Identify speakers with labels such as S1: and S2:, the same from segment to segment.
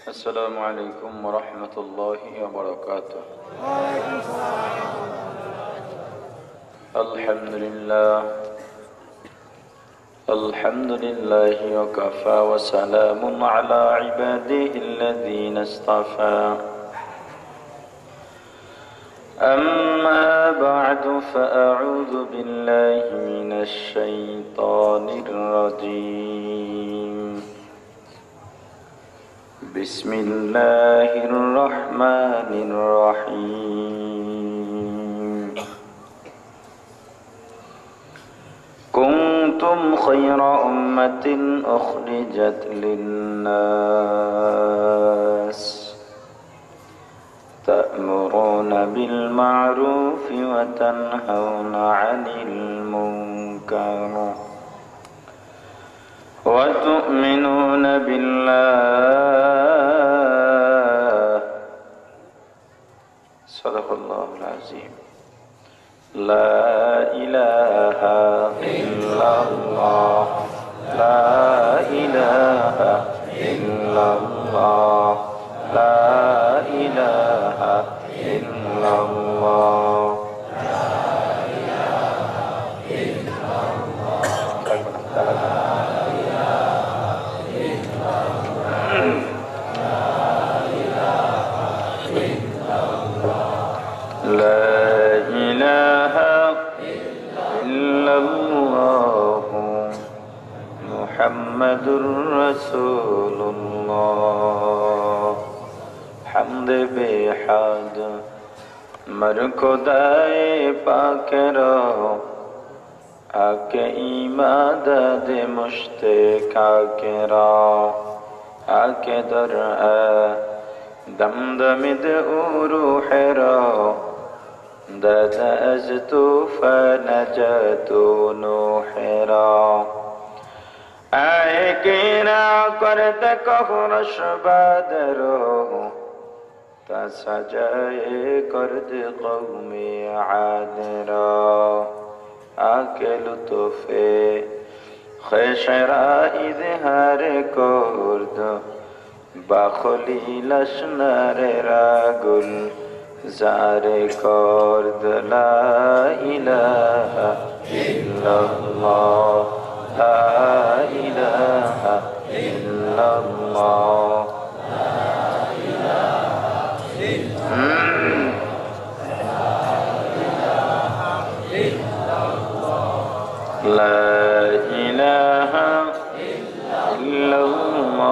S1: السلام عليكم ورحمة الله وبركاته. الحمد لله وكفى وسلام على عباده الذين اصطفى. أما بعد فأعوذ بالله من الشيطان الرجيم. بسم الله الرحمن الرحيم. كنتم خير أمة أخرجت للناس تأمرون بالمعروف وتنهون عن المنكر وتؤمنون بالله. صدق الله العظيم. لا إله إلا الله لا إله إلا الله لا إله إلا الله. মুহাম্মাদুর রাসূলুল্লাহ। হামদ বেহাদ মর খোদায়ে পাকের আকে ইবাদত মুশতাকাকেরা আকে দর দমদমিদ উরুহেরা داد أجت فنجت نوحرا آئے کینا کرد کہرش بادرو تا سجائے کرد قوم عادرا آکے لطفے خیشرا اظہار کرد باخلی لشنر راگل زارے کرد لا الہ الا اللہ لا الہ الا اللہ لا الہ الا اللہ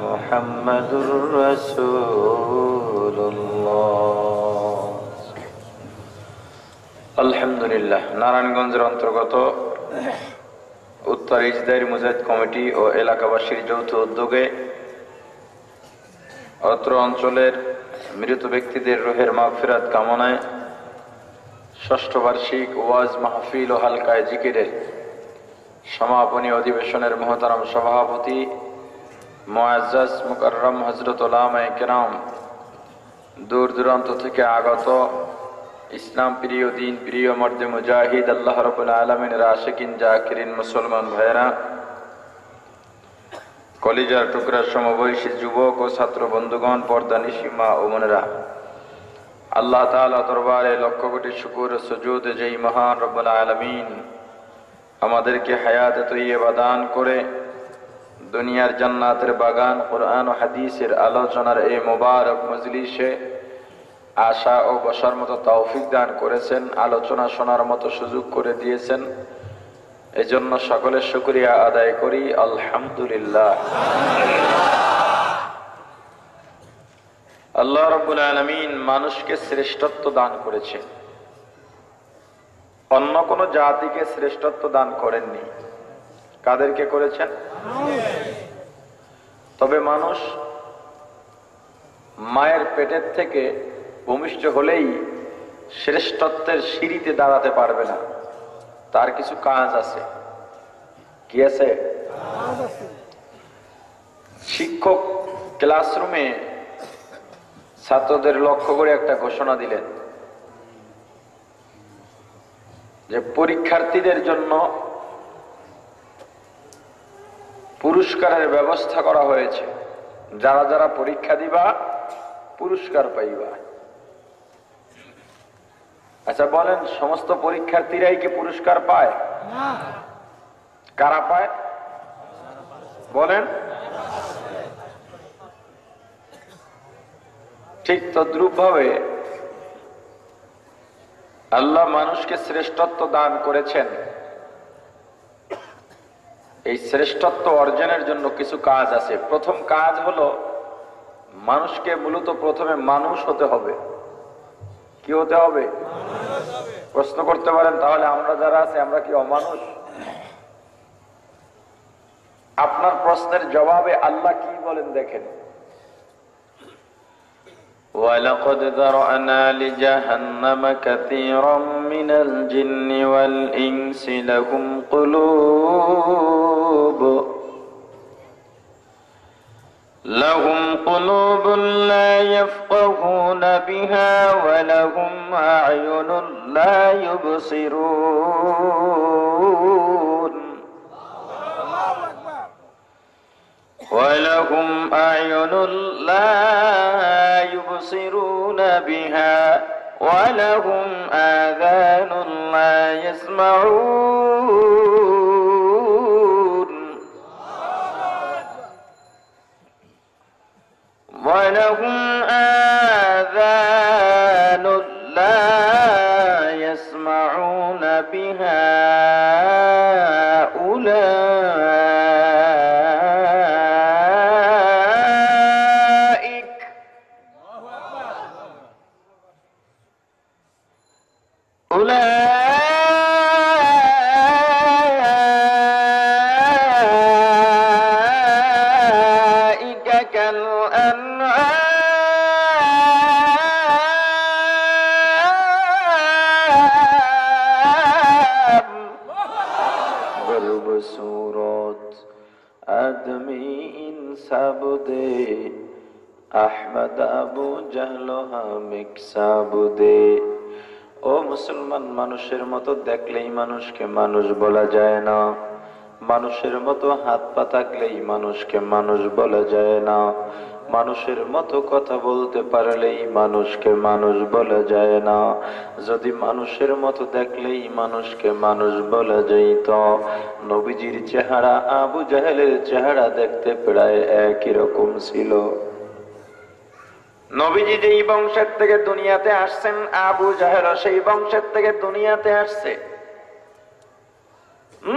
S1: মুহাম্মাদুর রাসূলুল্লাহ। আলহামদুলিল্লাহ। নারায়ণগঞ্জের অন্তর্গত উত্তর ইজদাইর মুজাহিদ কমিটি ও এলাকাবাসীর যৌথ উদ্যোগে অত্র অঞ্চলের মৃত ব্যক্তিদের রুহের মাগফিরাত কামনায় ষষ্ঠ বার্ষিক ওয়াজ মাহফিল ও হালকায় জিকিরের সমাপনী অধিবেশনের মহতারাম সভাপতি মুআজ্জাজ মুকাররম হযরত উলামায়ে কেরাম, দূর দূরান্ত থেকে আগত ইসলাম প্রিয় দিন প্রিয় মর্দে মুজাহিদ আল্লাহ রাব্বুল আলামিনের আশিকিন জাকিরিন মুসলমান ভাইরা, কলিজার টুকরা সমবয়সী যুবক ও ছাত্র বন্ধুগণ, পর্দানিশী মা ও বোনেরা, আল্লাহ তাআলা দরবারে লক্ষ কোটি শুকর ও সুজুদ যেই মহান রব্বুল আলামিন আমাদেরকে হায়াত তৈয়বা দান করে দুনিয়ার জান্নাতের বাগান কোরআন ও হাদিসের আলোচনার এই মোবারক মজলিসে আশা ও বসার মতো তৌফিক দান করেছেন, আলোচনা শোনার মতো সুযোগ করে দিয়েছেন। এজন্য সকলের শুকরিয়া আদায় করি, আলহামদুলিল্লাহ। আল্লাহ রাব্বুল আলামিন মানুষকে শ্রেষ্ঠত্ব দান করেছেন, অন্য কোন জাতিকে শ্রেষ্ঠত্ব দান করেননি। কাদেরকে করেছেন? তবে মানুষ মায়ের পেটের থেকে ভূমিষ্ঠ হলেই শ্রেষ্ঠত্বের সিঁড়িতে দাঁড়াতে পারবে না, তার কিছু কাজ আছে। কি আছে? শিক্ষক ক্লাসরুমে ছাত্রদের লক্ষ্য করে একটা ঘোষণা দিলেন যে পরীক্ষার্থীদের জন্য পুরস্কারের ব্যবস্থা করা হয়েছে, যারা যারা পরীক্ষা দিবা পুরস্কার পাইবা। আচ্ছা বলেন, সমস্ত পরীক্ষার্থীরাই কি পুরস্কার পায়? কারা পায় বলেন? ঠিক তদ্রূপ ভাবে আল্লাহ মানুষকে শ্রেষ্ঠত্ব দান করেছেন। এই শ্রেষ্ঠত্ব অর্জনের জন্য কিছু কাজ আছে। প্রথম কাজ হলো মানুষকে মূলত প্রথমে মানুষ হতে হবে। কি হতে হবে? প্রশ্ন করতে পারেন, তাহলে আমরা যারা আছি আমরা কি অমানুষ? আপনার প্রশ্নের জবাবে আল্লাহ কি বলেন দেখেন। وَلَقَدْ ذَرَأْنَا لِجَهَنَّمَ كَثِيرًا مِنَ الْجِنِّ وَالْإِنسِ لَهُمْ قُلُوبٌ لَا يَفْقَهُونَ بِهَا وَلَهُمْ أَعْيُنٌ لَا يُبْصِرُونَ وَلَهُمْ أَعْيُنٌ لَا يُبْصِرُونَ بِهَا وَلَهُمْ آذَانٌ لَا يَسْمَعُونَ وَلَهُمْ آذَانٌ لَا يَسْمَعُونَ بِهَا أولئك كالأنعام بل بصورت آدمی انساب دے আহমদ আবু জাহল হামিক সাবুদে। ও মুসলমান, মানুষের মতো দেখলেই মানুষকে মানুষ বলা যায় না, মানুষের মতো হাত পা থাকলেই মানুষকে মানুষ বলা যায় না, মানুষের মতো কথা বলতে পারলেই মানুষকে মানুষ বলা যায় না। যদি মানুষের মতো দেখলেই মানুষকে মানুষ বলা যাইত, নবীজির চেহারা আবু জাহেলের চেহারা দেখতে প্রায় একই রকম ছিল। নবীজি যেই বংশের থেকে দুনিয়াতে আসছেন, আবু জাহেল সেই বংশের থেকে দুনিয়াতে আসছে।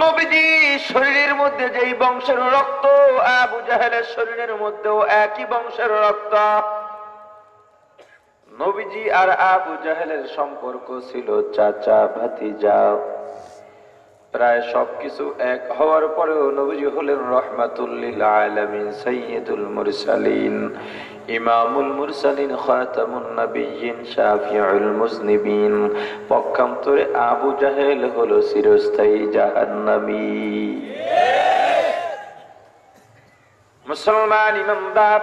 S1: নবীজি শরীরের মধ্যে যেই বংশের রক্ত, আবু জাহেলের শরীরের মধ্যেও একই বংশের রক্ত। নবীজি আর আবু জাহেলের সম্পর্ক ছিল চাচা ভাতিজা। প্রায় সবকিছু এক হওয়ার পরেও নবীজি হলেন রহমাতুল লিল আলামিন, সাইয়্যিদুল মুরসালিন, ইমামুল মুরসালিন, খাতামুন নবিয়্যিন, শাফিউল মুজনিবিন। পক্ষান্তরে আবু জাহেল হলো চিরস্থায়ী জাহান্নামী। মুসলমান ইমানদার,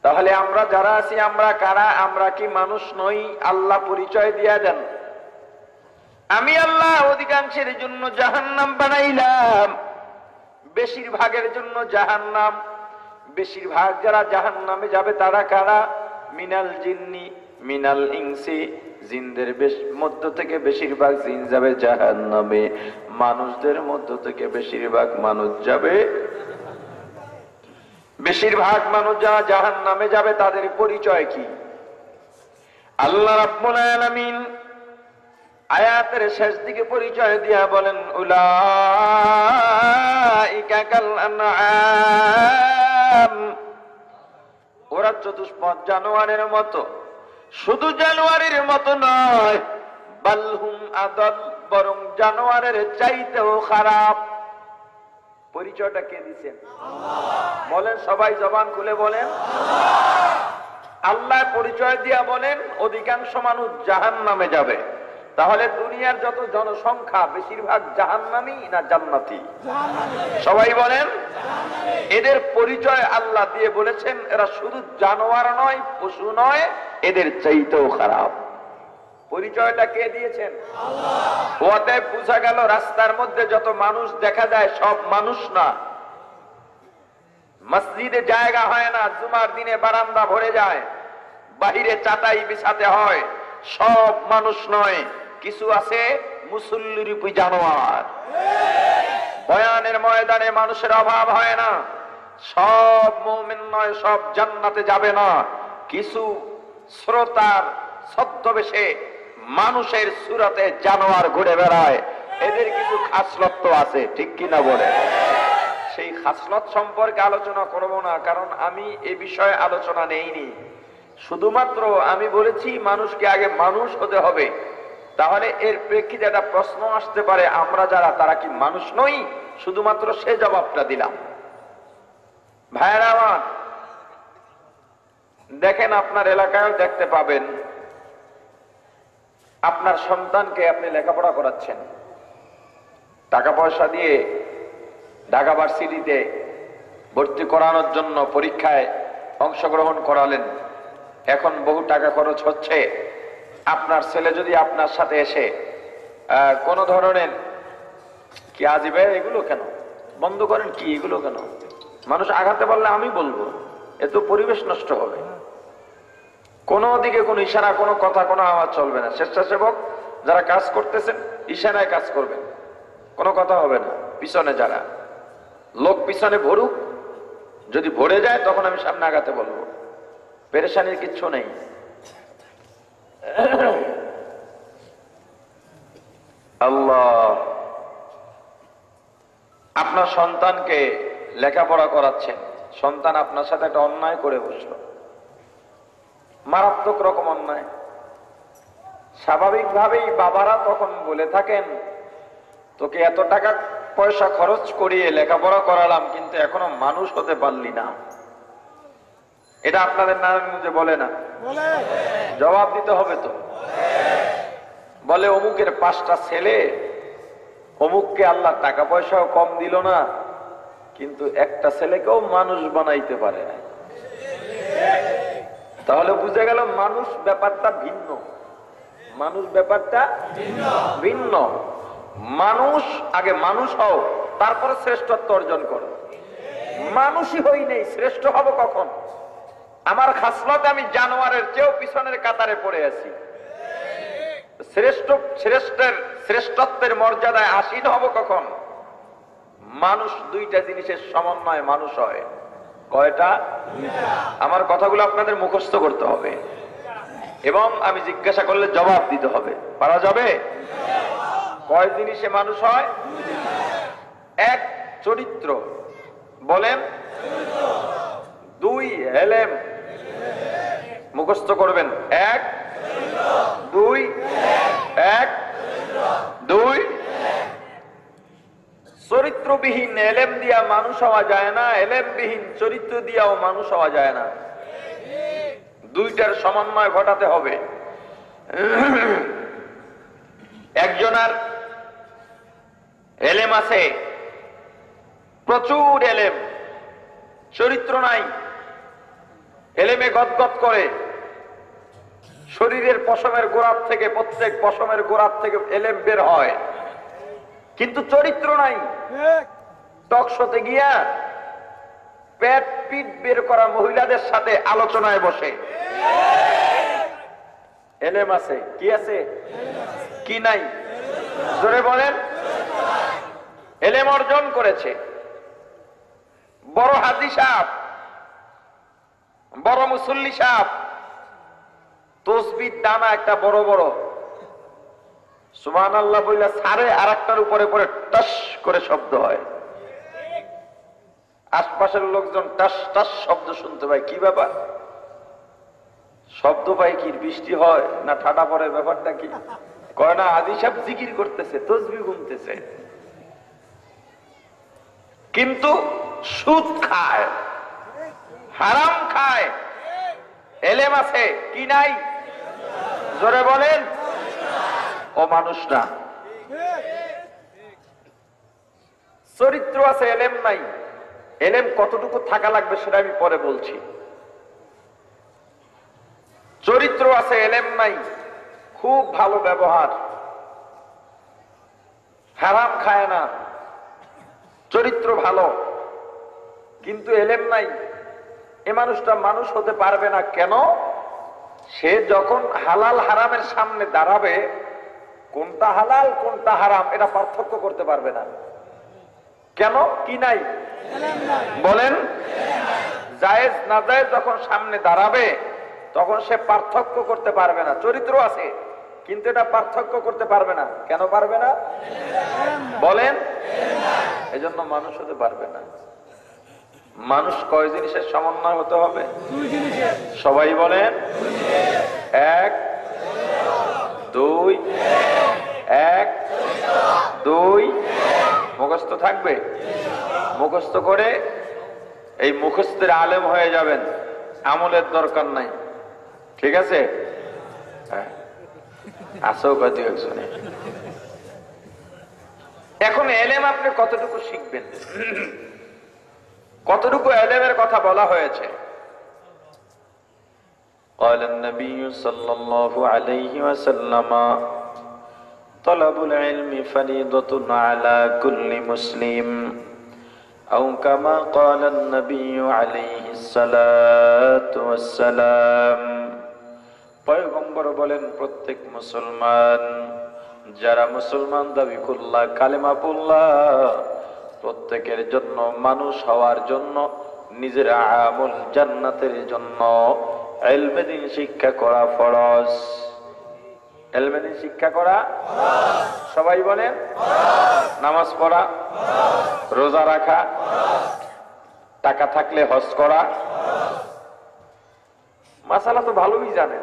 S1: তাহলে আমরা যারা আছি আমরা কারা? আমরা কি মানুষ নই? আল্লাহ পরিচয় দিয়া দেন। আমি আল্লাহ অধিকাংশের জন্য জাহান্নাম বানাইলাম, বেশিরভাগের জন্য জাহান্নাম। বেশিরভাগ যারা জাহান্নামে যাবে তারা কারা? মিনাল জিন্নি মিনাল ইনসি, জিনদের মধ্য থেকে বেশিরভাগ জিন যাবে জাহান্নামে, মানুষদের মধ্য থেকে বেশিরভাগ মানুষ যাবে। বেশিরভাগ মানুষ যারা জাহান্নামে যাবে তাদের পরিচয় কি? আল্লাহ রাব্বুল আলামিন আয়াতের শেষ দিকে পরিচয় দিয়া বলেন, উলাইকা কাল আনআম, ঘোড়ার চতুষ্পদ জানোয়ারের মতো। শুধু জানোয়ারের মতো নয়, বালহুম আদল, বরং জানোয়ারের চাইতেও খারাপ। পরিচয়টা কে দিচ্ছেন? বলেন সবাই, জবান খুলে বলেন। আল্লাহ পরিচয় দিয়া বলেন অধিকাংশ মানুষ জাহান্নামে যাবে। তাহলে দুনিয়ার যত জনসংখ্যা বেশিরভাগ জাহান্নামী না জান্নাতি? সবাই বলেন। এদের পরিচয় আল্লাহ দিয়ে বলেছেন এরা শুধু জানোয়ার নয়, পশু নয়, এদের চাইতেও খারাপ। পরিচয়টা কে দিয়েছেন? ওয়াতে বোঝা গেল রাস্তার মধ্যে যত মানুষ দেখা যায় সব মানুষ না। মসজিদে জায়গা হয় না, জুমার দিনে বারান্দা ভরে যায়, বাহিরে চাটাই বিছাতে হয়, সব মানুষ নয়। কিছু আছে মুসল্লিরূপী জানোয়ার। বয়ানের ময়দানে মানুষের অভাব হয় না, সব মুমিন নয়, সব জান্নাতে যাবে না। কিছু শ্রোতার ছদ্মবেশে মানুষের সুরতে জানোয়ার ঘুরে বেড়ায়, এদের কিছু খাসলত আছে, ঠিক কিনা বলে? সেই খাসলত সম্পর্কে আলোচনা করব না, কারণ আমি এ বিষয়ে আলোচনা নেইনি। শুধুমাত্র আমি বলেছি মানুষকে আগে মানুষ হতে হবে। তাহলে এর প্রেক্ষিতে একটা প্রশ্ন আসতে পারে, আমরা যারা তারা কি মানুষ নই? শুধুমাত্র সে জবাবটা দিলাম। ভাইয়েরা আমার, দেখেন আপনার এলাকায় দেখতে পাবেন আপনার সন্তানকে আপনি লেখাপড়া করাচ্ছেন, টাকা পয়সা দিয়ে ঢাকা ভার্সিটিতে ভর্তি করানোর জন্য পরীক্ষায় অংশগ্রহণ করালেন। এখন বহু টাকা খরচ হচ্ছে। আপনার ছেলে যদি আপনার সাথে এসে কোন ধরনের কি আজিবে এগুলো কেন বন্ধ করেন, কি এগুলো কেন, মানুষ আঘাতে পারলে আমি বলবো, এত পরিবেশ নষ্ট হবে। কোনো দিকে কোনো ইশারা, কোনো কথা, কোনো আওয়াজ চলবে না। স্বেচ্ছাসেবক যারা কাজ করতেছেন ইশারায় কাজ করবেন, কোনো কথা হবে না। পিছনে যারা লোক পিছনে ভরুক, যদি ভরে যায় তখন আমি সামনে আগাতে বলবো, পেরেশানির কিচ্ছু নেই। আল্লাহ, আপনার সন্তানকে লেখাপড়া করাচ্ছেন, সন্তান আপনার সাথে একটা অন্যায় করে বসলো, মারাত্মক রকম অন্যায়। স্বাভাবিকভাবেই বাবারা তখন বলে থাকেন, তোকে এত টাকা পয়সা খরচ করিয়ে লেখাপড়া করালাম, কিন্তু এখনো মানুষ হতে পারলি না। এটা আপনাদের নারায়ণগঞ্জে বলে না? জবাব দিতে হবে তো। বলে অমুকের 5টা ছেলে, অমুককে আল্লাহ টাকা পয়সাও কম দিল না, কিন্তু একটা ছেলেকেও মানুষ বানাইতে পারে না। তাহলে বুঝে গেল মানুষ ব্যাপারটা ভিন্ন। মানুষ ব্যাপারটা ভিন্ন। মানুষ আগে মানুষ হও, তারপরে শ্রেষ্ঠত্ব অর্জন করো। মানুষই হই নেই, শ্রেষ্ঠ হব কখন? আমার খাসলতে আমি জানোয়ারের চেয়েও পিছনের কাতারে পড়ে আছি। শ্রেষ্ঠত্বের মর্যাদায় আসীন হব কখন? মানুষ দুইটা জিনিসের সমন্বয়ে মানুষ হয়। কয়টা? আমার কথাগুলো আপনাদের মুখস্থ করতে হবে এবং আমি জিজ্ঞাসা করলে জবাব দিতে হবে। পারা যাবে? কয় জিনিসে মানুষ হয়? 1 চরিত্র, বলেন। 2 হেলেম, মুখস্থ করবেন। 1 2 1 2। চরিত্রবিহীন এলেম দিয়া মানুষ হওয়া যায় না, এলেমবিহীন চরিত্র দিয়াও মানুষ হওয়া যায় না। দুইটার সমন্বয় ঘটাতে হবে। একজনের এলেম আছে, প্রচুর এলেম, চরিত্র নাই, এলেমে গদগদ করে, শরীরের পশমের গোড়ার থেকে, প্রত্যেক পশমের গোড়ার থেকে এলেম বের হয়, কিন্তু চরিত্র নাই। টকশোতে গিয়া পেট পিট বের করা মহিলাদের সাথে আলোচনায় বসে। এলেম আছে, কি আছে? কি নাই? জোরে বলেন। এলেম অর্জন করেছে, বড় হাজি সাহেব, বড় মুসল্লি সাহেব, তসবির দানা একটা বড় বড়, সুবহানাল্লাহ বইলা সারে আর একটার উপরে পরে টাস করে শব্দ হয়। আশপাশের লোকজন টাস টাস শব্দ শুনতে পায়, কি ব্যাপার? শব্দ পাই কি বৃষ্টি হয় না ঠাডা পড়ে, ব্যাপারটা কি? কয় না আজি সাহেব জিকির করতেছে, তসবিহ গুনতেছে, কিন্তু সুদ খায়, হারাম খায়। এলেম আছে কি নাই? জোরে বলেন। ও মানুষ না, চরিত্র আছে, এলেম নাই। এলেম কতটুকু থাকা লাগবে সেটা আমি পরে বলছি। চরিত্র আছে, এলেম নাই, খুব ভালো ব্যবহার, হারাম খায় না, চরিত্র ভালো, কিন্তু এলেম নাই। এ মানুষটা মানুষ হতে পারবে না। কেন? সে যখন হালাল হারামের সামনে দাঁড়াবে, কোনটা হালাল কোনটা হারাম এটা পার্থক্য করতে পারবে না। কেন? কি নাই? বলেন। জায়েজ না জায়েজ যখন সামনে দাঁড়াবে তখন সে পার্থক্য করতে পারবে না। চরিত্র আছে কিন্তু এটা পার্থক্য করতে পারবে না। কেন পারবে না? বলেন। এজন্য মানুষ হতে পারবে না। মানুষ কয় জিনিসের সমন্বয় হতে হবে? সবাই বলেন। এক, দুই, এক, দুই। মুখস্থ থাকবে। মুখস্থ করে এই মুখস্থের আলেম হয়ে যাবেন, আমলের দরকার নাই। ঠিক আছে? আসো কত একজনে। এখন এলেম আপনি কতটুকু শিখবেন, কতটুকু এলেমের কথা বলা হয়েছে। قال النبي صلى الله عليه وسلم طلب العلم فريضة على كل مسلم أو كما قال النبي عليه الصلاة والسلام। পয়গম্বর বলেন প্রত্যেক মুসলমান, যারা মুসলমান দাবি করলা, কালেমা পড়লা, প্রত্যেকের জন্য, মানুষ হওয়ার জন্য, নিজের আমল জান্নাতের জন্য ইলমে দ্বীন শিক্ষা করা ফরজ। ইলমে দ্বীন শিক্ষা করা ফরজ। সবাই বলেন। নামাজ পড়া, রোজা রাখা, টাকা থাকলে হজ করা। মাসালা তো ভালোই জানেন।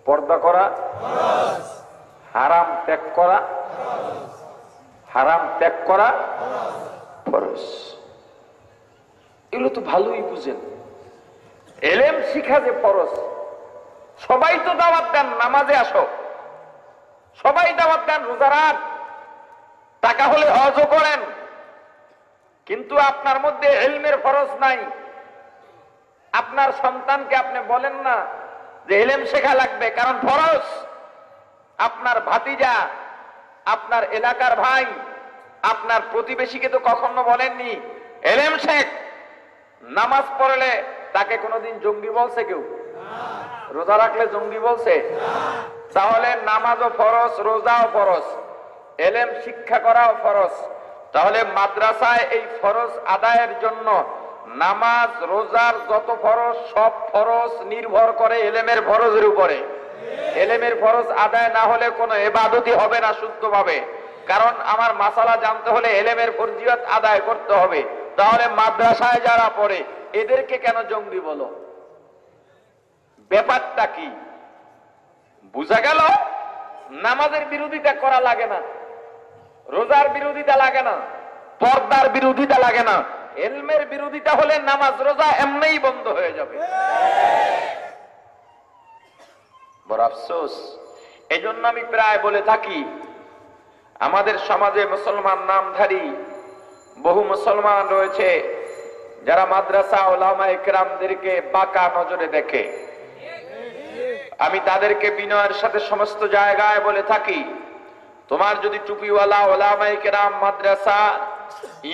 S1: পর্দা করা, হারাম ত্যাগ করা, হারাম ত্যাগ করা ফরজ। এগুলো তো ভালোই বুঝেন। এলেম শিখা যে ফরজ। সবাই তো দাওয়াত দেন নামাজে আসো, সবাই দাওয়াত দেন রোজা রাখ, টাকা হলে হজও করেন, কিন্তু আপনার মধ্যে ইলমের ফরজ নাই। আপনার সন্তানকে আপনি বলেন না যে ইলম শেখা লাগবে, কারণ ফরজ। আপনার ভাতিজা, আপনার এলাকার ভাই, আপনার প্রতিবেশীকে তো কখনো বলেননি ইলম শেখ। নামাজ পড়লে তাকে কোনোদিন জঙ্গি বলছে কেউ? রোজা রাখলে জঙ্গি বলছে? তাহলে নামাজও ফরজ, রোজাও ফরজ, ইলম শিক্ষা করাও ফরজ। তাহলে মাদ্রাসায় এই ফরজ আদায়ের জন্য নামাজ, রোজার যত ফরজ, সব ফরজ নির্ভর করে ইলমের ফরজের উপরে। ইলমের ফরজ আদায় না হলে কোনো ইবাদতই হবে না শুদ্ধভাবে। কারণ আমার মাসালা জানতে হলে ইলমের ফরজিয়ত আদায় করতে হবে। তাহলে মাদ্রাসায় যারা পড়ে এদেরকে কেন জঙ্গি বলো? ব্যাপারটা কি বুঝা গেল? নামাজের বিরোধিতা করা লাগে না, রোজার বিরোধিতা লাগে না, পর্দার বিরোধিতা লাগে না। ইলমের বিরোধিতা হলে নামাজ রোজা এমনিই বন্ধ হয়ে যাবে। বড় আফসোস। এজন্য আমি প্রায় বলে থাকি, আমাদের সমাজে মুসলমান নামধারী বহু মুসলমান রয়েছে যারা মাদ্রাসা উলামায়ে কেরামদেরকে বাঁকা নজরে দেখে। আমি তাদেরকে বিনয়ের সাথে সমস্ত জায়গায় বলে থাকি, তোমার যদি টুপিওয়ালা উলামায়ে কেরাম, মাদ্রাসা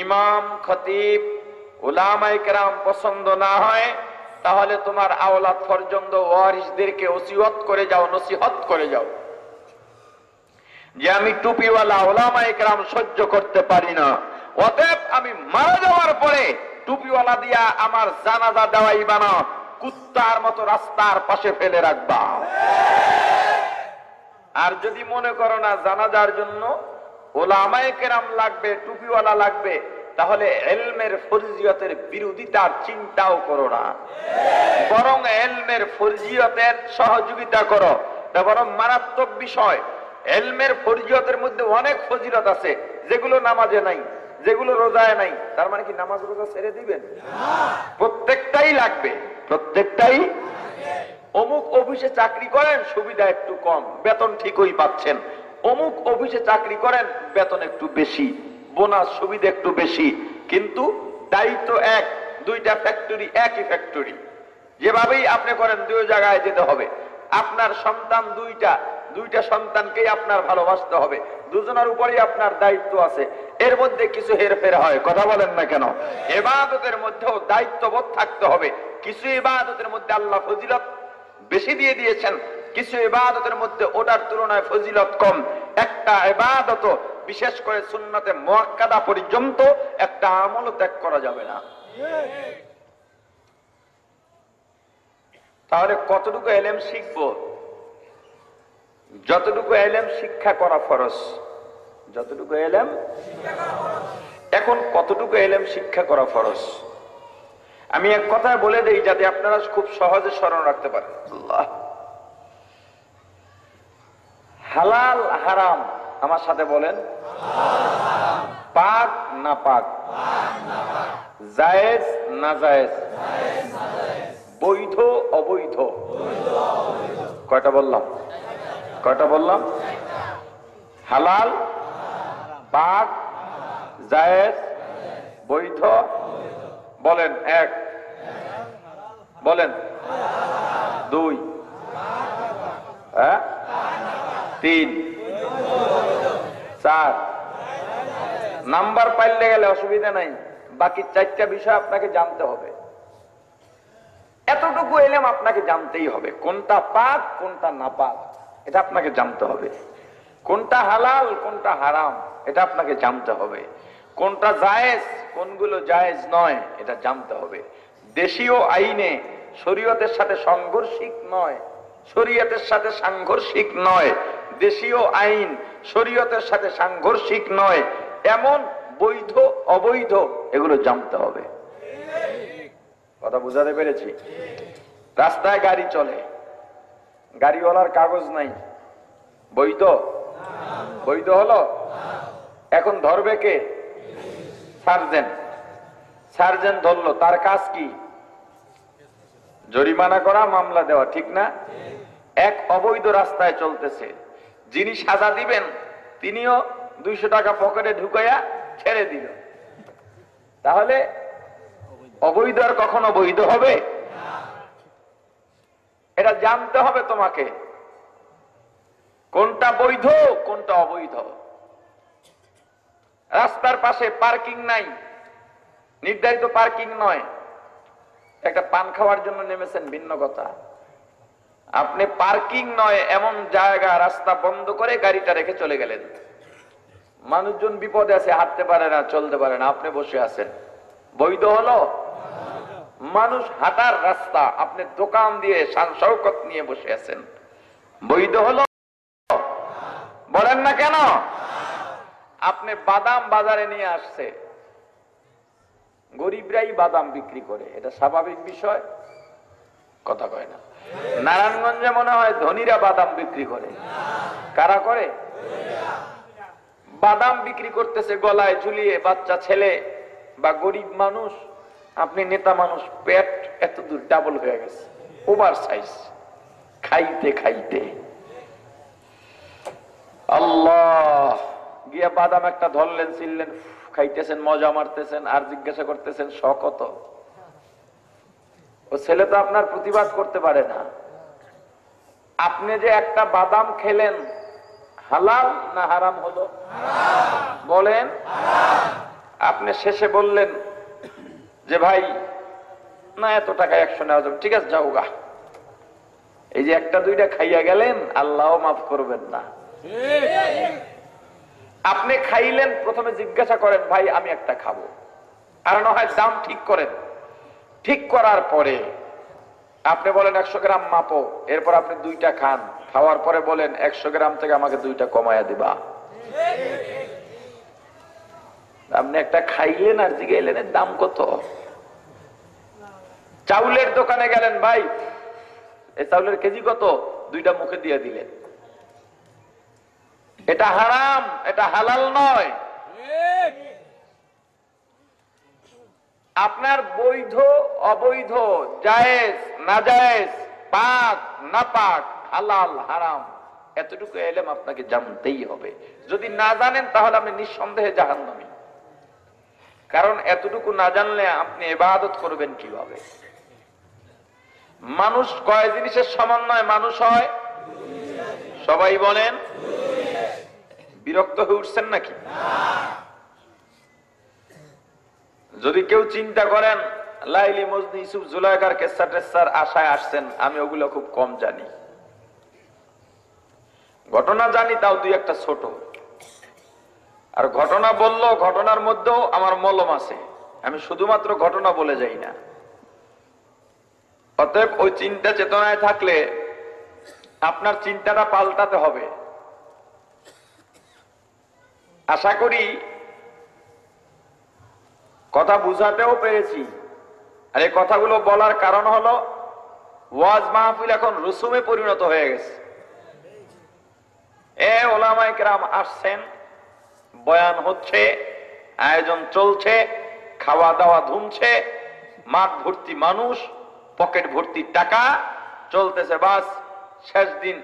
S1: ইমাম, খতিব, উলামায়ে কেরাম পছন্দ না হয়, তাহলে তোমার আওলাদ ফরজন্দ ওয়ারিসদেরকে ওসিয়ত করে যাও, নসিহত করে যাও যে আমি টুপিওয়ালা উলামায়ে কেরাম সহ্য করতে পারি না, অতএব আমি মারা যাওয়ার পরে টুপিওয়ালা দিয়া আমার জানাজা দেওয়াইবা না, কুত্তার মতো রাস্তার পাশে ফেলে রাখবা। আর যদি মনে করো না জানাজার জন্য উলামায়ে কেরাম লাগবে, টুপিওয়ালা লাগবে, তাহলে ইলমের ফরজিয়তের বিরোধিতার চিন্তাও করো না, বরং ইলমের ফরজিয়তের সহযোগিতা করো। এটা বরং মারাত্মক বিষয়। ইলমের ফরজিয়তের মধ্যে অনেক ফজিলত আছে যেগুলো নামাজে নাই, যেগুলো রোজায় নাই। তার মানে কি নামাজ রোজা ছেড়ে দিবেন? প্রত্যেকটাই লাগবে, প্রত্যেকটাই। অমুক অফিসে চাকরি করেন, সুবিধা একটু কম, বেতন ঠিকই পাচ্ছেন। অমুক অফিসে চাকরি করেন, বেতন একটু বেশি, বোনাস সুবিধা একটু বেশি, কিন্তু দায়িত্ব এক। দুইটা ফ্যাক্টরি, একই ফ্যাক্টরি। যেভাবেই আপনি করেন দুই জায়গায় যেতে হবে। আপনার সন্তান দুইটা সন্তানকেই আপনার ভালোবাসতে হবে। দুজনের উপরেই আপনার দায়িত্ব আছে। এর মধ্যে কিছু হেরফের হয়, কথা বলেন না কেন? ইবাদতের মধ্যেও দায়িত্ববোধ থাকতে হবে। কিছু ইবাদতের মধ্যে আল্লাহ ফজিলত বেশি দিয়ে দিয়েছেন, কিছু ইবাদতের মধ্যে ওটার তুলনায় ফজিলত কম। একটা ইবাদত, বিশেষ করে সুন্নতে মুআক্কাদা পর্যন্ত একটা আমল ত্যাগ করা যাবে না। তাহলে কতটুকু ইলম শিখবো? যতটুকু ইলম শিক্ষা করা ফরজ, যতটুকু ইলম। এখন কতটুকু ইলম শিক্ষা করা ফরজ আমি এক কথা বলে দেই, যাতে আপনারা খুব সহজে স্মরণ রাখতে পারেন। আল্লাহ, হালাল হারাম আমার সাথে বলেন। পাক না পাক, জায়েজ না জায়েজ, বৈধ অবৈধ। কয়টা বললাম? কয়টা বললাম? হালাল, পাক, জায়েজ, বৈধ। বলেন এক, বলেন দুই, তিন, চার। নাম্বার পাইলে গেলে অসুবিধা নাই, বাকি চারটা বিষয় আপনাকে জানতে হবে। এতটুকু ইলম আপনাকে জানতেই হবে, কোনটা পাক কোনটা না পাক এটা আপনাকে জানতে হবে। কোনটা হালাল কোনটা হারাম এটা আপনাকে জানতে হবে। কোনটা জায়েজ কোনগুলো জায়েজ নয় এটা জানতে হবে। দেশীয় আইনে শরীয়তের সাথে সাংঘর্ষিক নয়, শরীয়তের সাথে সাংঘর্ষিক নয়, দেশীয় আইন শরীয়তের সাথে সাংঘর্ষিক নয়, এমন বৈধ অবৈধ এগুলো জানতে হবে। কথা বুঝাতে পেরেছি? রাস্তায় গাড়ি চলে, গাড়িওয়ালার কাগজ নাই, বৈধ? বৈধ হলো? এখন ধরবে কে? সার্জেন্ট। সার্জেন্ট ধরলো, তার কাজ কি? জরিমানা করা, মামলা দেওয়া, ঠিক না? এক অবৈধ রাস্তায় চলতেছে, যিনি সাজা দিবেন তিনিও 200 টাকা পকেটে ঢুকাইয়া ছেড়ে দিল। তাহলে অবৈধ আর কখনো বৈধ হবে? এটা জানতে হবে তোমাকে, কোনটা বৈধ কোনটা অবৈধ। রাস্তার পাশে পার্কিং নাই, নির্ধারিত পার্কিং নয়, একটা পান খাওয়ার জন্য নেমেছেন, ভিন্ন কথা। আপনি পার্কিং নয় এমন জায়গা রাস্তা বন্ধ করে গাড়িটা রেখে চলে গেলেন। মানুষজন বিপদে আছে, হাঁটতে পারে না, চলতে পারে না, আপনি বসে আছেন, বৈধ হলো? মানুষ হাঁটার রাস্তা, আপনি দোকান দিয়ে শান শৌকত নিয়ে বসে আছেন, বৈধ হলো? বলেন না কেন? আপনি বাদাম বাজারে নিয়ে আসছে, গরিবরাই বাদাম বিক্রি করে, এটা স্বাভাবিক বিষয়? কথা কয় না। নারায়ণগঞ্জে মনে হয় ধনীরা বাদাম বিক্রি করে। কারা করে? বাদাম বিক্রি করতেছে গলায় ঝুলিয়ে বাচ্চা ছেলে বা গরিব মানুষ। আপনি নেতা মানুষ, পেট এত দূর ডাবল হয়ে গেছে, ওভার সাইজ, খাইতে খাইতে। আল্লাহ, গিয়া বাদাম একটা ধরলেন, ছিললেন, খাইতেছেন, মজা মারতেছেন, আর জিজ্ঞাসা করতেছেন শখ কত? ও ছেলে তো আপনার প্রতিবাদ করতে পারে না। আপনি যে একটা বাদাম খেলেন, হালাল না হারাম হলো? বলেন। আপনি শেষে বললেন যে ভাই না, এত টাকা 100 নেওয়া যাবে, ঠিক আছে যাও গা। এই যে একটা দুইটা খাইয়া গেলেন, আল্লাহ মাফ করবেন না। আপনি খাইলেন, প্রথমে জিজ্ঞাসা করেন ভাই আমি একটা খাবো, আর না হয় দাম ঠিক করেন। ঠিক করার পরে আপনি বলেন 100 গ্রাম মাপো, এরপর আপনি দুইটা খান, খাওয়ার পরে বলেন 100 গ্রাম থেকে আমাকে দুইটা কমায়া দিবা। আপনি একটা খাইলেন আর জিগাইলেন এর দাম কত? চাউলের দোকানে গেলেন, ভাই এই চাউলের কেজি কত? দুইটা মুখে দিয়ে দিলেন। এটা হারাম, এটা হালাল নয়। আপনার বৈধ অবৈধ, জায়েজ নাজায়েজ, পাক না পাক, হালাল হারাম, এতটুকু এলেম আপনাকে জানতেই হবে। যদি না জানেন তাহলে আপনি নিঃসন্দেহে জাহান্নামী। কারণ এতটুকু না জানলে আপনি ইবাদত করবেন কিভাবে? মানুষ কয় জিনিসের সমন্বয় মানুষ হয়? সবাই বলেন। বিরক্ত হয়ে উঠছেন নাকি? যদি কেউ চিন্তা করেন লাইলি মজনু ইউসুফ জুলাইখার কেসা টেসার আশায় আসছেন, আমি ওগুলো খুব কম জানি। ঘটনা জানি তাও দুই একটা ছোট, আর ঘটনা বললো ঘটনার মধ্যেও আমার মলম আছে, আমি শুধুমাত্র ঘটনা বলে যাই না। অতএব ওই চিন্তা চেতনায় থাকলে আপনার চিন্তাটা পাল্টাতে হবে। আশা করি কথা বুঝাতেও পেরেছি। আর এই কথাগুলো বলার কারণ হলো ওয়াজ মাহফিল এখন রসুমে পরিণত হয়ে গেছে। ওলামায়ে কেরাম আসছেন, বয়ান হচ্ছে, আয়োজন চলছে, খাওয়া দাওয়া ধুমছে, মাঠ ভর্তি মানুষ, পকেট ভর্তি টাকা চলতেছে, বাস শেষ দিন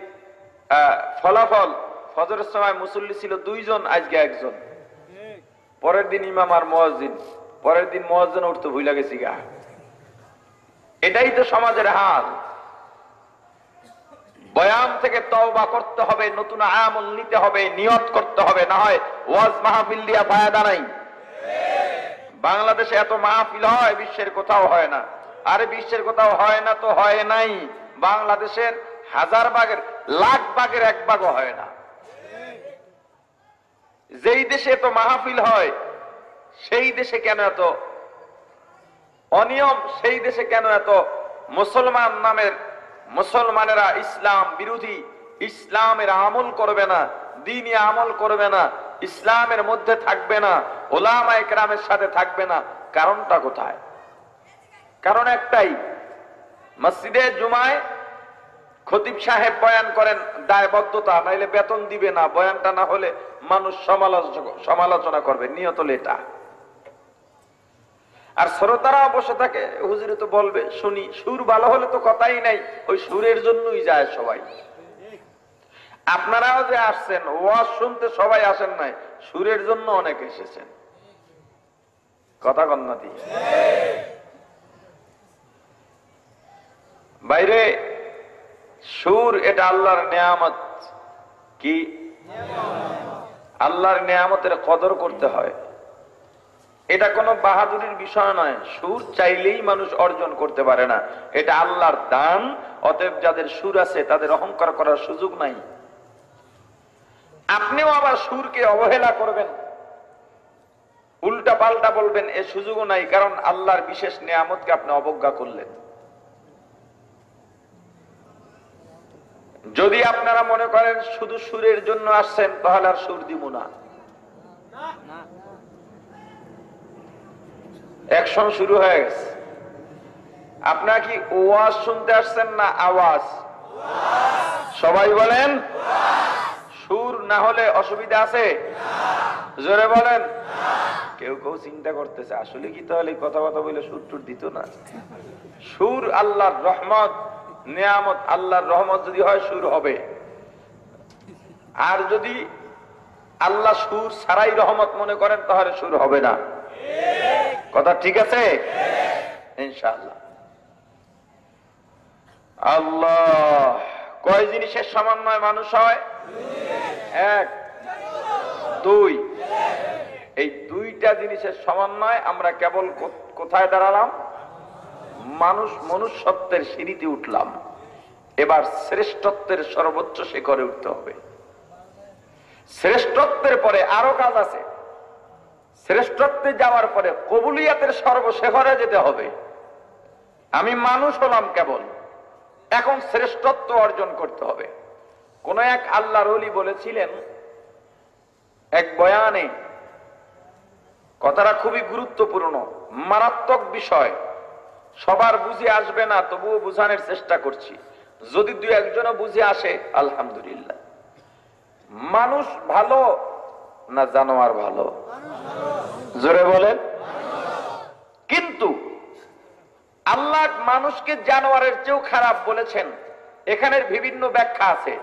S1: ফলাফল ফজরের সময় মুসল্লি ছিল 2 জন, আজকে 1 জন, পরের দিন ইমাম আর মুয়াজ্জিন, পরের দিন মুয়াজ্জিন উঠতে ভুলে গেছি গা। এটাই তো সমাজের হাল। বয়ান থেকে তওবা করতে হবে, নতুন আমল নিতে হবে, নিয়ত করতে হবে, না হয় ওয়াজ মাহফিল দিয়া ফায়দা নাই। বাংলাদেশে এত মাহফিল হয়, বিশ্বের কোথাও হয় না। আরে বিশ্বের কোথাও হয় না তো হয় নাই, বাংলাদেশের 1000 ভাগের, লাখ ভাগের 1 ভাগও হয় না। যেই দেশে এত মাহফিল হয় সেই দেশে কেন এত অনিয়ম? সেই দেশে কেন এত মুসলমান নামের মুসলমানেরা ইসলাম বিরোধী, ইসলামের আমল করবে না, দ্বীনি আমল করবে না, ইসলামের মধ্যে থাকবে না, ওলামায়ে কেরামের সাথে থাকবে না? কারণটা কোথায়? কারণ একটাই, মসজিদে জুমায় খতিব সাহেব বয়ান করেন দায়বদ্ধতা, নাইলে বেতন দিবে না, বয়ানটা না হলে মানুষ সমালোচনা করবে, নিয়ত এটা। আর শ্রোতারাও বসে থাকে, হুজুরে তো বলবে শুনি, সুর ভালো হলে তো কথাই নাই, ওই সুরের জন্যই যায় সবাই। আপনারাও যে আসছেন ওয়াজ শুনতে, সবাই আসেন নাই, সুরের জন্য অনেক এসেছেন। কথা কন্যা দিয়ে বাইরে সুর, এটা আল্লাহর নেয়ামত। কি? আল্লাহর নেয়ামতের কদর করতে হয়। এটা কোনো বাহাদুরির বিষয় নয়। সুর চাইলেই মানুষ অর্জন করতে পারে না, এটা আল্লাহর দান। অতএব যাদের সুর আছে তাদের অহংকার করার সুযোগ নাই। আপনিও আবার সুরকে অবহেলা করবেন, উল্টা পাল্টা বলবেন, এ সুযোগও নাই, কারণ আল্লাহর বিশেষ নেয়ামতকে আপনি অবজ্ঞা করলেন। যদি আপনারা মনে করেন শুধু সুরের জন্য আসছেন, তাহলে আর সুর দিব না। অ্যাকশন শুরু হয়ে গেছে। আপনারা কি ওয়াজ শুনতে আসছেন না আওয়াজ? সবাই বলেন। সুর না হলে অসুবিধা আছে? জোরে বলেন। কেউ কেউ চিন্তা করতেছে আসলে কি তাহলে কথা বলে সুর টুর দিত না? সুর আল্লাহর রহমত, নেয়ামত। আল্লাহর রহমত যদি হয় সুর হবে, আর যদি আল্লাহ সুর ছাড়াই রহমত মনে করেন তাহলে সুর হবে না। কথা ঠিক আছে? ইনশাআল্লাহ। আল্লাহ কয় জিনিসের সমন্বয় মানুষ হয়? 1 2। এই 2টা জিনিসের সমন্বয় আমরা কেবল কোথায় দাঁড়ালাম? মনুষ্যত্বের সিঁড়িতে উঠলাম। এবার শ্রেষ্ঠত্বের সর্বোচ্চ শিখরে উঠতে হবে। শ্রেষ্ঠত্বের পরে আরো কাজ আছে। শ্রেষ্ঠত্বে যাওয়ার পরে কবুলিয়াতের সর্বশেখরে যেতে হবে। আমি মানুষ হলাম কেবল, এখন শ্রেষ্ঠত্ব অর্জন করতে হবে। কোন এক আল্লাহর ওলি বলেছিলেন এক বয়ানে, কথাটা খুবই গুরুত্বপূর্ণ, মারাত্মক বিষয়। সবার বুঝে আসবে না, তবুও বুঝানোর চেষ্টা করছি। যদি দুই একজনও বুঝে আসে আলহামদুলিল্লাহ। মানুষ ভালো না জানোয়ার ভালো? জোরে বলেন। কিন্তু আল্লাহ মানুষকে জানোয়ারের চেয়েও খারাপ বলেছেন। এখানের বিভিন্ন ব্যাখ্যা আছে।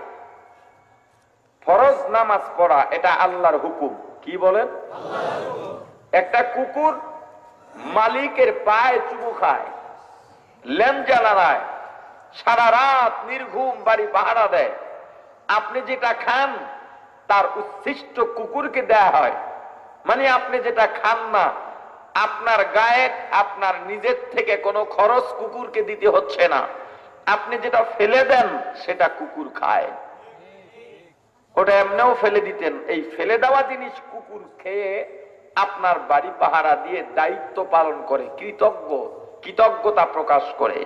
S1: ফরজ নামাজ পড়া এটা আল্লাহর হুকুম। কি বলেন? একটা কুকুর মালিকের পায়ে চুমু খায়, লেঞ্জা নাড়ায়, সারা রাত নির্ঘুম বাড়ি পাহারা দেয়। আপনি যেটা খান তার উচ্ছিষ্ট কুকুরকে দেয়া হয়। মানে আপনি যেটা খান না, আপনার গায়ে আপনার নিজের থেকে কোনো খরচ কুকুরকে দিতে হচ্ছে না। আপনি যেটা ফেলে দেন সেটা কুকুর খায়। ওটা এমনিও ফেলে দিতেন, এই ফেলে দেওয়া জিনিস কুকুর খেয়ে আপনার বাড়ি পাহারা দিয়ে দায়িত্ব পালন করে, কৃতজ্ঞতা প্রকাশ করে।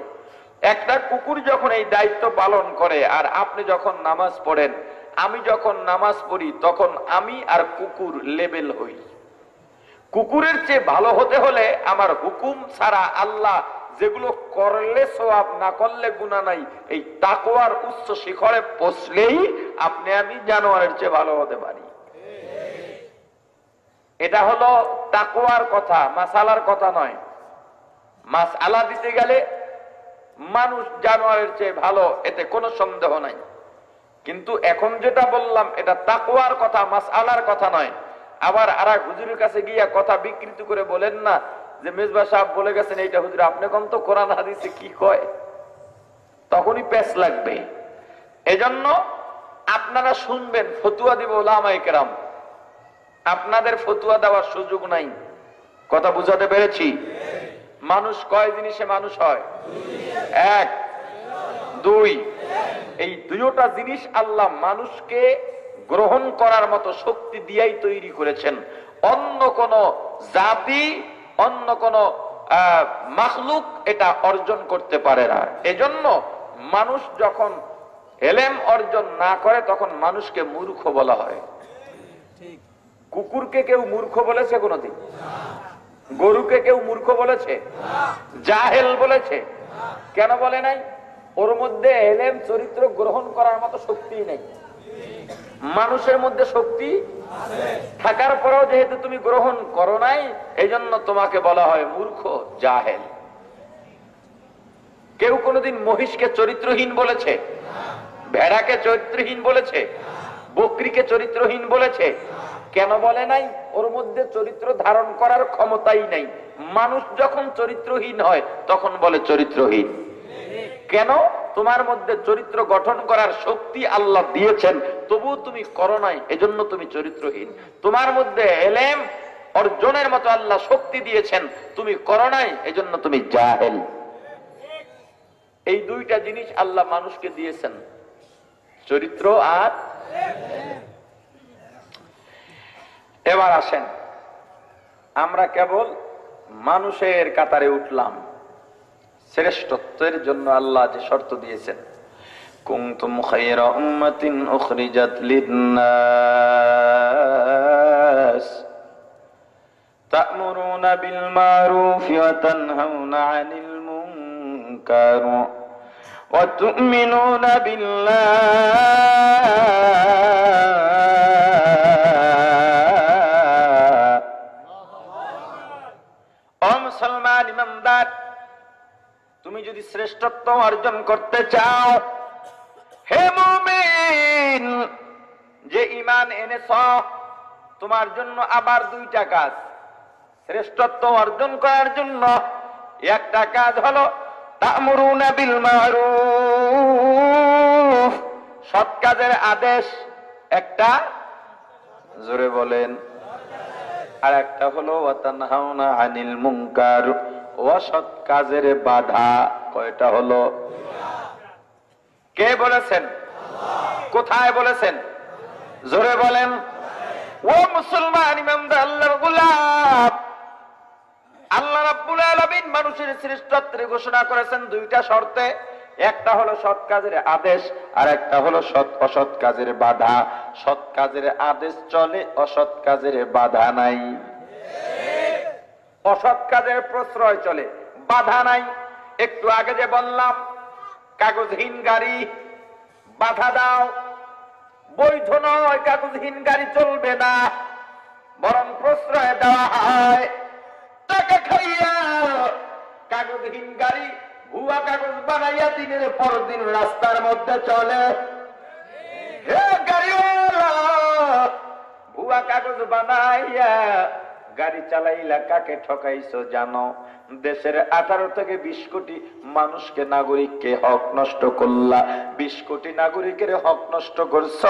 S1: একটা কুকুর যখন এই দায়িত্ব পালন করে, আর আপনি যখন নামাজ পড়েন, আমি যখন নামাজ পড়ি, তখন আমি আর কুকুর লেভেল হই। কুকুরের চেয়ে ভালো হতে হলে আমার হুকুম ছাড়া আল্লাহ যেগুলো করলে সওয়াব, না করলে গুনাহ নাই, এই তাকওয়ার উচ্চ শিখরে পৌঁছলেই আপনি আমি জানোয়ারের চেয়ে ভালো হতে পারি। এটা হলো তাকওয়ার কথা, মাসালার কথা নয়। মাসআলা দিতে গেলে মানুষ জানোয়ারের চেয়ে ভালো, এতে কোনো সন্দেহ নাই। কিন্তু এখন যেটা বললাম এটা তাকওয়ার কথা, মাসআলার কথা নয়। আবার আর এক হুজুরের কাছে গিয়া কথা বিকৃত করে বলেন না যে মেজবা সাহেব বলে গেছেন এইটা, হুজুর আপনি কোন তো কোরআন হাদিসে কি কয়, তখনই পেশ লাগবে। এজন্য আপনারা শুনবেন, ফতুয়া দিব উলামায়ে কেরাম, আপনাদের ফতুয়া দেওয়ার সুযোগ নাই। কথা বুঝাতে পেরেছি? মানুষ কয় জিনিসে মানুষ হয়? এক, দুই। এই দুইটা জিনিস আল্লাহ মানুষকে গ্রহণ করার মতো শক্তি দিয়েই তৈরি করেছেন। অন্য কোন জাতি, অন্য কোন মাখলুক এটা অর্জন করতে পারে না। এজন্য মানুষ যখন এলেম অর্জন না করে তখন মানুষকে মূর্খ বলা হয়। কুকুরকে কেউ মূর্খ বলেছে কোনদিন? গরুকে কেউ মূর্খ বলেছে? জাহেল বলেছে? কেন বলে নাই? ওর মধ্যে এলেম চরিত্র গ্রহণ করার মতো শক্তি নেই। মানুষের মধ্যে শক্তি থাকার পরেও যেহেতু তুমি গ্রহণ করো নাই, এই জন্য তোমাকে বলা হয় মূর্খ, জাহেল। কেউ কোনোদিন মহিষকে চরিত্রহীন বলেছে? ভেড়াকে চরিত্রহীন বলেছে? বকরিকে চরিত্রহীন বলেছে? কেন বলে নাই? ওর মধ্যে চরিত্র ধারণ করার ক্ষমতাই নাই। মানুষ যখন চরিত্রহীন হয় তখন বলে চরিত্রহীন। কেন? তোমার মধ্যে চরিত্র গঠন করার শক্তি আল্লাহ দিয়েছেন, তবু তুমি করো নাই, এজন্য তুমি চরিত্রহীন। তোমার মধ্যে এলেম অর্জনের মতো আল্লাহ শক্তি দিয়েছেন, তুমি করো নাই, এজন্য তুমি জাহেল। এই দুইটা জিনিস আল্লাহ মানুষকে দিয়েছেন, চরিত্র আর। এবার আসেন, আমরা কেবল মানুষের কাতারে উঠলাম। শ্রেষ্ঠত্বের জন্য আল্লাহ যে শর্ত দিয়েছেন, কুনতুম খায়রা উম্মাতিন উখরিজাত লিন-নাস তা'মুরুনা বিল মা'রুফি ওয়া তানহাউনা 'আনিল মুনকার ওয়া তু'মিনুনা বিল্লাহ। ও মুসলমান ইমানদার, তুমি যদি শ্রেষ্ঠত্ব অর্জন করতে চাও, হে মুমিন যে ঈমান এনেছ, তোমার জন্য আবার দুইটা কাজ। শ্রেষ্ঠত্ব অর্জন করার জন্য একটা কাজ হলো তা'মুরুনা বিল মা'রুফ, সৎ কাজের আদেশ একটা, জোরে বলেন। আর একটা হলো ওয়া তানহাউনা আনিল মুনকার, অসৎ কাজের বাধা। কয়টা হলো? কে বলেছেন? কোথায় বলেছেন? জোরে বলেন। ও মুসলমান ইমানদার আল্লাহর গোলাম, আল্লাহ রাব্বুল আলামিন মানুষের শ্রেষ্ঠত্বের ঘোষণা করেছেন দুইটা শর্তে। একটা হলো সৎ কাজের আদেশ, আর একটা হলো অসৎ কাজের বাধা। সৎ কাজের আদেশ চলে, অসৎ কাজের বাধা নাই। অসৎ কাজের প্রশ্রয় চলে, বাধা নাই। একটু আগে যে বললাম কাগজহীন গাড়ি, বাধা দাও, বৈধ নয়, কাগজহীন গাড়ি চলবে না, বরং প্রশ্রয় দেওয়া হয়। টাকা খাইয়া কাগজহীন গাড়ি ভুয়া কাগজ বানাইয়া দিনের পর দিন রাস্তার মধ্যে চলে। হে গাড়িওয়ালা, ভুয়া কাগজ বানাইয়া গাড়ি চালাইলা, কাকে ঠকাইছো জানো? দেশের 18 থেকে 20 কোটি মানুষকে, নাগরিককে হক নষ্ট করলা। 20 কোটি নাগরিকের হক নষ্ট করছ।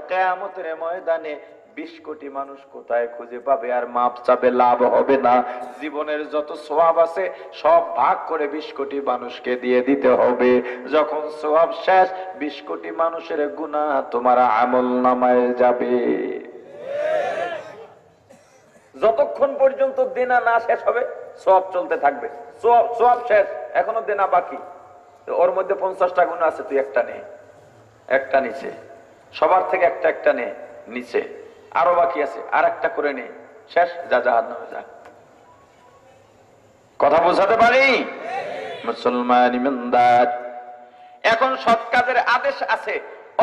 S1: কিয়ামতের ময়দানে 20 কোটি মানুষ কোথায় খুঁজে পাবে? আর মাপ চাবে, লাভ হবে না। জীবনের যত সওয়াব আছে সব ভাগ করে 20 কোটি মানুষকে দিয়ে দিতে হবে। যখন সওয়াব শেষ, 20 কোটি মানুষের গুনাহ তোমার আমল নামায় যাবে। যতক্ষণ পর্যন্ত দেনা না শেষ হবে সওয়াব চলতে থাকবে। সওয়াব শেষ, এখনো দেনা বাকি। ওর মধ্যে 50টা গুনাহ আছে, তুই একটা নে, একটা নিচে, সবার থেকে একটা একটা নে, নিচে আরো বাকি আছে, আর একটা করে নে, শেষ, যা জাহান্নামে যা। কথা বোঝাতে পারি? মুসলমান ইমানদার, এখন সৎ কাজের আদেশ আছে,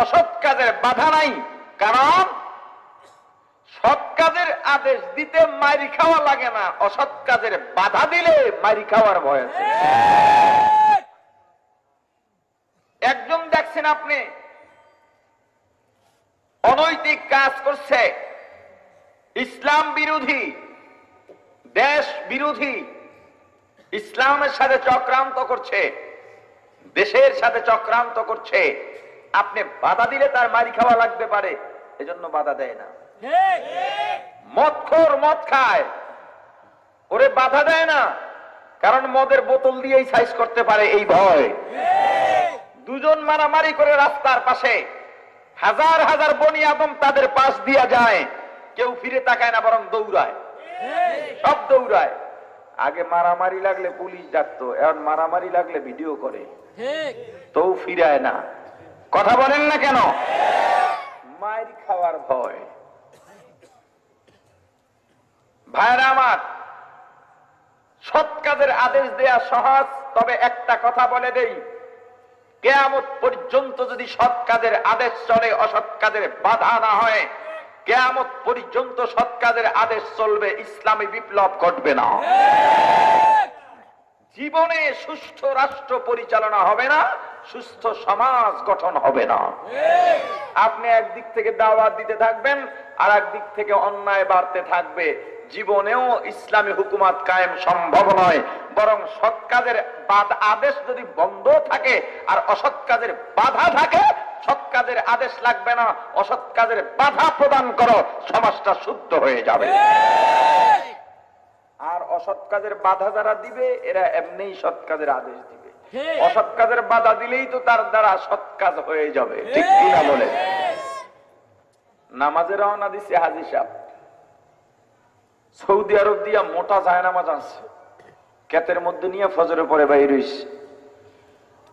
S1: অসৎ কাজের বাধা নাই। কারণ সৎ কাজের আদেশ দিতে মাইরি খাওয়া লাগে না, অসৎ কাজের বাধা দিলে মাইরি খাওয়ার ভয় আছে। একজন দেখছেন আপনি অনৈতিক কাজ করছে, ইসলাম বিরোধী, দেশ বিরোধী, ইসলামের সাথে চক্রান্ত করছে, দেশের সাথে চক্রান্ত করছে, আপনি বাধা দিলে তার মারি খাওয়া লাগতে পারে, এজন্য বাধা দেয় না। মদখোর মদ খায়, ওরে বাধা দেয় না, কারণ মদের বোতল দিয়েই সাইজ করতে পারে এই ভয়। দুজন মারামারি করে রাস্তার পাশে, হাজার হাজার বনি আদম তাদের পাশ দিয়া যায়, কেউ ফিরে তাকায় না, বরং দৌড়ায়, সব দৌড়ায়। আগে মারামারি লাগলে পুলিশ ডাকতো, এখন মারামারি লাগলে ভিডিও করে, তো ফিরায় না। কথা বলেন না কেন? মার খাওয়ার ভয়। ভাইরা আমার, সৎ কাজের আদেশ দেয়া সহজ, তবে একটা কথা বলে দেই, কিয়ামত পর্যন্ত যদি সৎ কাজের আদেশ চলে, অসৎ কাজের বাধা না হয়, কিয়ামত পর্যন্ত সৎ কাজের আদেশ চলবে, ইসলামী বিপ্লব ঘটবে না। জীবনে সুষ্ঠু রাষ্ট্র পরিচালনা হবে না, সুস্থ সমাজ গঠন হবে না। আপনি একদিক থেকে দাওয়াত দিতে থাকবেন, আর একদিক থেকে অন্যায় বাড়তে থাকবে, জীবনেও ইসলামী হুকুমত কায়েম সম্ভব নয়। বরং সৎ কাজের আদেশ যদি বন্ধ থাকে আর অসৎ কাজের বাধা থাকে, সৎ কাজের আদেশ লাগবে না, অসৎ কাজের বাধা প্রদান করো, সমাজটা শুদ্ধ হয়ে যাবে। আর অসৎ কাজের বাধা যারা দিবে, এরা এমনিই সৎ কাজের আদেশ দিবে। অসৎ কাজের বাধা দিলেই তো তার দ্বারা সৎ কাজ হয়ে যাবে, ঠিক কিনা বলে? নামাজে রওনা দিছে হাজী সাহেব, সৌদি আরব দিয়া মোটা জায়নামাজ আনছে, ক্ষেতের মধ্যে নিয়ে ফজরের পরে বাইর হইছে,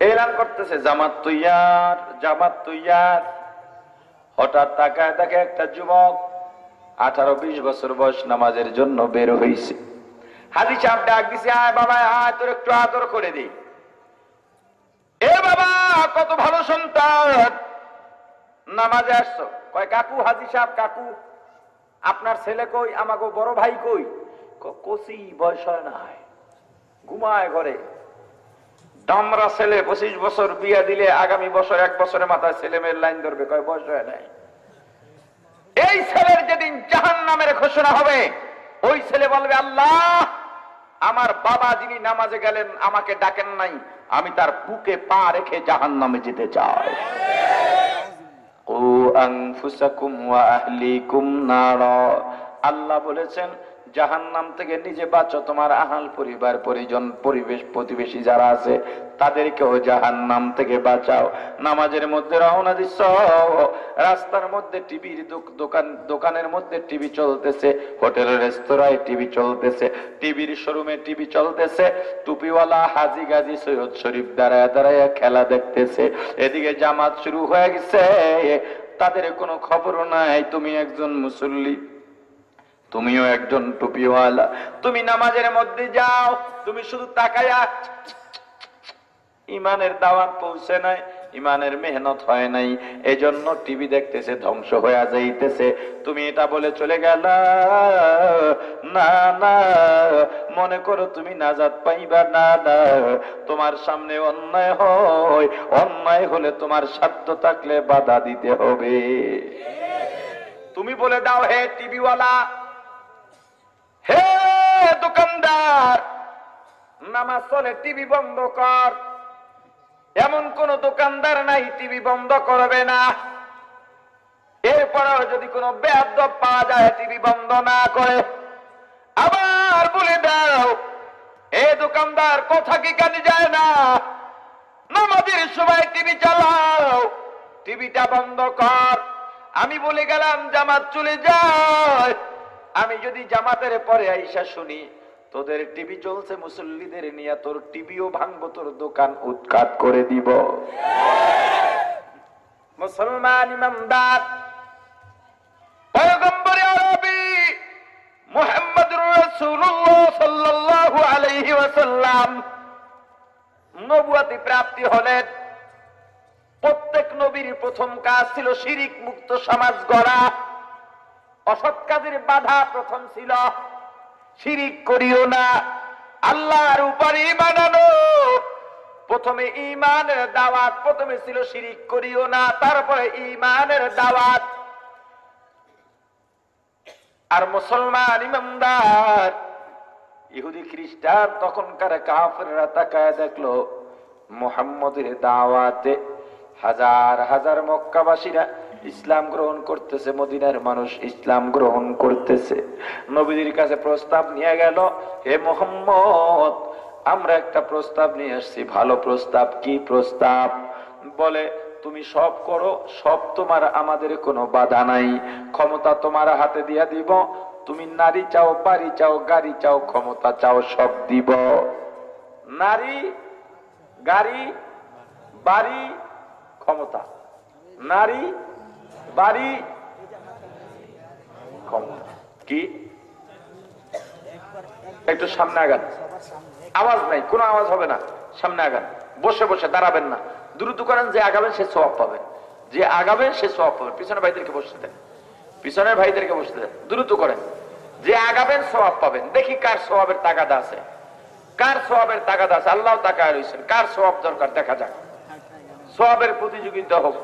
S1: এলান করতেছে জামাত তৈয়ার, জামাত তৈয়ার। হঠাৎ তাকায় দেখে একটা যুবক 18-20 বছর বয়স নামাজের জন্য বের হইছে। হাজী সাহেব ডাক দিছে, আয় বাবা আয়, তোর একটু আদর করে দিই। এ বাবা, কত ভালো সন্তান, নামাজে আসছো? কয় কাকু। হাজী সাহেব, কাকু আপনার ছেলে কই? আমাকে বড় ভাই কই? কচি, বয়স হয় নাই, ঘুমায় ঘরে। দামরা ছেলে, 25 বছর, বিয়া দিলে আগামী বছর 1 বছরের মাথায় ছেলে মেয়ের লাইন ধরবে, কয় বয়স হয় নাই। এই ছেলের যেদিন জাহান্নামের ঘোষণা হবে, ওই ছেলে বলবে, আল্লাহ, আমার বাবা যিনি নামাজে গেলেন আমাকে ডাকেন নাই, আমি তার বুকে পা রেখে জাহান্নামে যেতে চাই। ও আনফুসাকুম ওয়া আহলিকুম নারা, আল্লাহ বলেছেন জাহান্নাম থেকে নিজে বাঁচো, তোমার আহাল পরিবার, পরিজন, পরিবেশ, প্রতিবেশী যারা আছে তাদেরকেও জাহান্নাম থেকে বাঁচাও। নামাজের মধ্যে রওনা দিচ্ছ, রাস্তার মধ্যে টিভির দোকানের মধ্যে টিভি চলতেছে, হোটেলের রেস্তোরাঁয় টিভি চলতেছে, টিভির শোরুমে টিভি চলতেছে, টুপিওয়ালা হাজি গাজী সৈয়দ শরীফ দাঁড়ায় দাঁড়ায় খেলা দেখতেছে, এদিকে জামাত শুরু হয়ে গেছে, তাদের কোনো খবর নাই। তুমি একজন মুসল্লি, তুমিও একজন টুপিওয়ালা। তুমি নামাজের মধ্যে যাও, তুমি শুধু তাকায়া, ইমানের দাওয়াত পৌঁছে নাই, ইমানের মেহনত হয় নাই, এজন্য টিভি দেখতেছে, ধ্বংস হয়ে যাইতেছে। তুমি এটা বলে চলে গেল, না না, মনে করো তুমি নাজাত পাইবা না। না, তোমার সামনে অন্যায় হয়, অন্যায় হলে তোমার সাধ্য থাকলে বাধা দিতে হবে। তুমি বলে দাও, হে টিভিওয়ালা, হে দোকানদার, নামাজ চলে, টিভি বন্ধ কর। এমন কোন দোকানদার নাই টিভি বন্ধ করবে না। এরপরেও যদি কোনো বেয়াদব পাওয়া যায় টিভি বন্ধ না করে, আবার বলে দাও, এ দোকানদার, কথা কি কানে যায় না? নামাজের সময় টিভি চালাও, টিভিটা বন্ধ কর। আমি বলে গেলাম জামাত চলে যায়, আমি যদি জামাতের পরে আইসা শুনি তোদের টিভি চলছে, মুসল্লিদের নিয়ে তোর টিভিও ভাঙবো, তোর দোকান উৎখাত করে দিব। মুসলমান ইমানদার পয়গম্বর আরবি মুহাম্মদুর রাসূলুল্লাহ সাল্লাল্লাহু আলাইহি ওয়াসাল্লাম নবুয়তি প্রাপ্তি হলেন। প্রত্যেক নবীর প্রথম কাজ ছিল শিরিক মুক্ত সমাজ গড়া। অসৎ কাজের বাধা প্রথম ছিল শিরিক করিও না, আল্লাহর উপরে ঈমান আনো। প্রথমে ঈমানের দাওয়াত, প্রথমে ছিল শিরিক করিও না, তারপরে ঈমানের দাওয়াত। আর মুসলমান ইমানদার ইহুদি খ্রিস্টান তখনকার কাফেররা তাকায় দেখলো মুহাম্মদের দাওয়াতে হাজার হাজার মক্কাবাসীরা ইসলাম গ্রহণ করতেছে, মদিনার মানুষ ইসলাম গ্রহণ করতেছে। নবীর কাছে প্রস্তাব নিয়ে গেল, হে মুহাম্মদ, আমরা একটা প্রস্তাব নিয়ে আসছি, ভালো প্রস্তাব। কি প্রস্তাব? বলে, তুমি সব করো, সব তোমার, আমাদের কোনো বাধা নাই, ক্ষমতা তোমার হাতে দিয়া দিব। তুমি নারী চাও, বাড়ি চাও, গাড়ি চাও, ক্ষমতা চাও, সব দিব। নারী, গাড়ি, বাড়ি, ক্ষমতা। নারী, বাড়ি, ক্ষমতা। কি? একটু সামনে আগান, আওয়াজ নাই, কোনো আওয়াজ হবে না, সামনে আগান। বসে বসে দাঁড়াবেন না, দ্রুত করেন, যে আগাবেন সে সওয়াব পাবেন, যে আগাবেন সে সওয়াব পাবেন। পিছনের ভাইদেরকে বসতে দেন, পিছনের ভাইদেরকে বসতে দেন, দ্রুত করেন, যে আগাবেন সওয়াব পাবেন। দেখি কার সওয়াবের তাগাদা আছে, কার সওয়াবের তাগাদা আছে। আল্লাহ তাকায় রয়েছেন, কার সওয়াব দরকার দেখা যাক, সওয়াবের প্রতিযোগিতা হোক।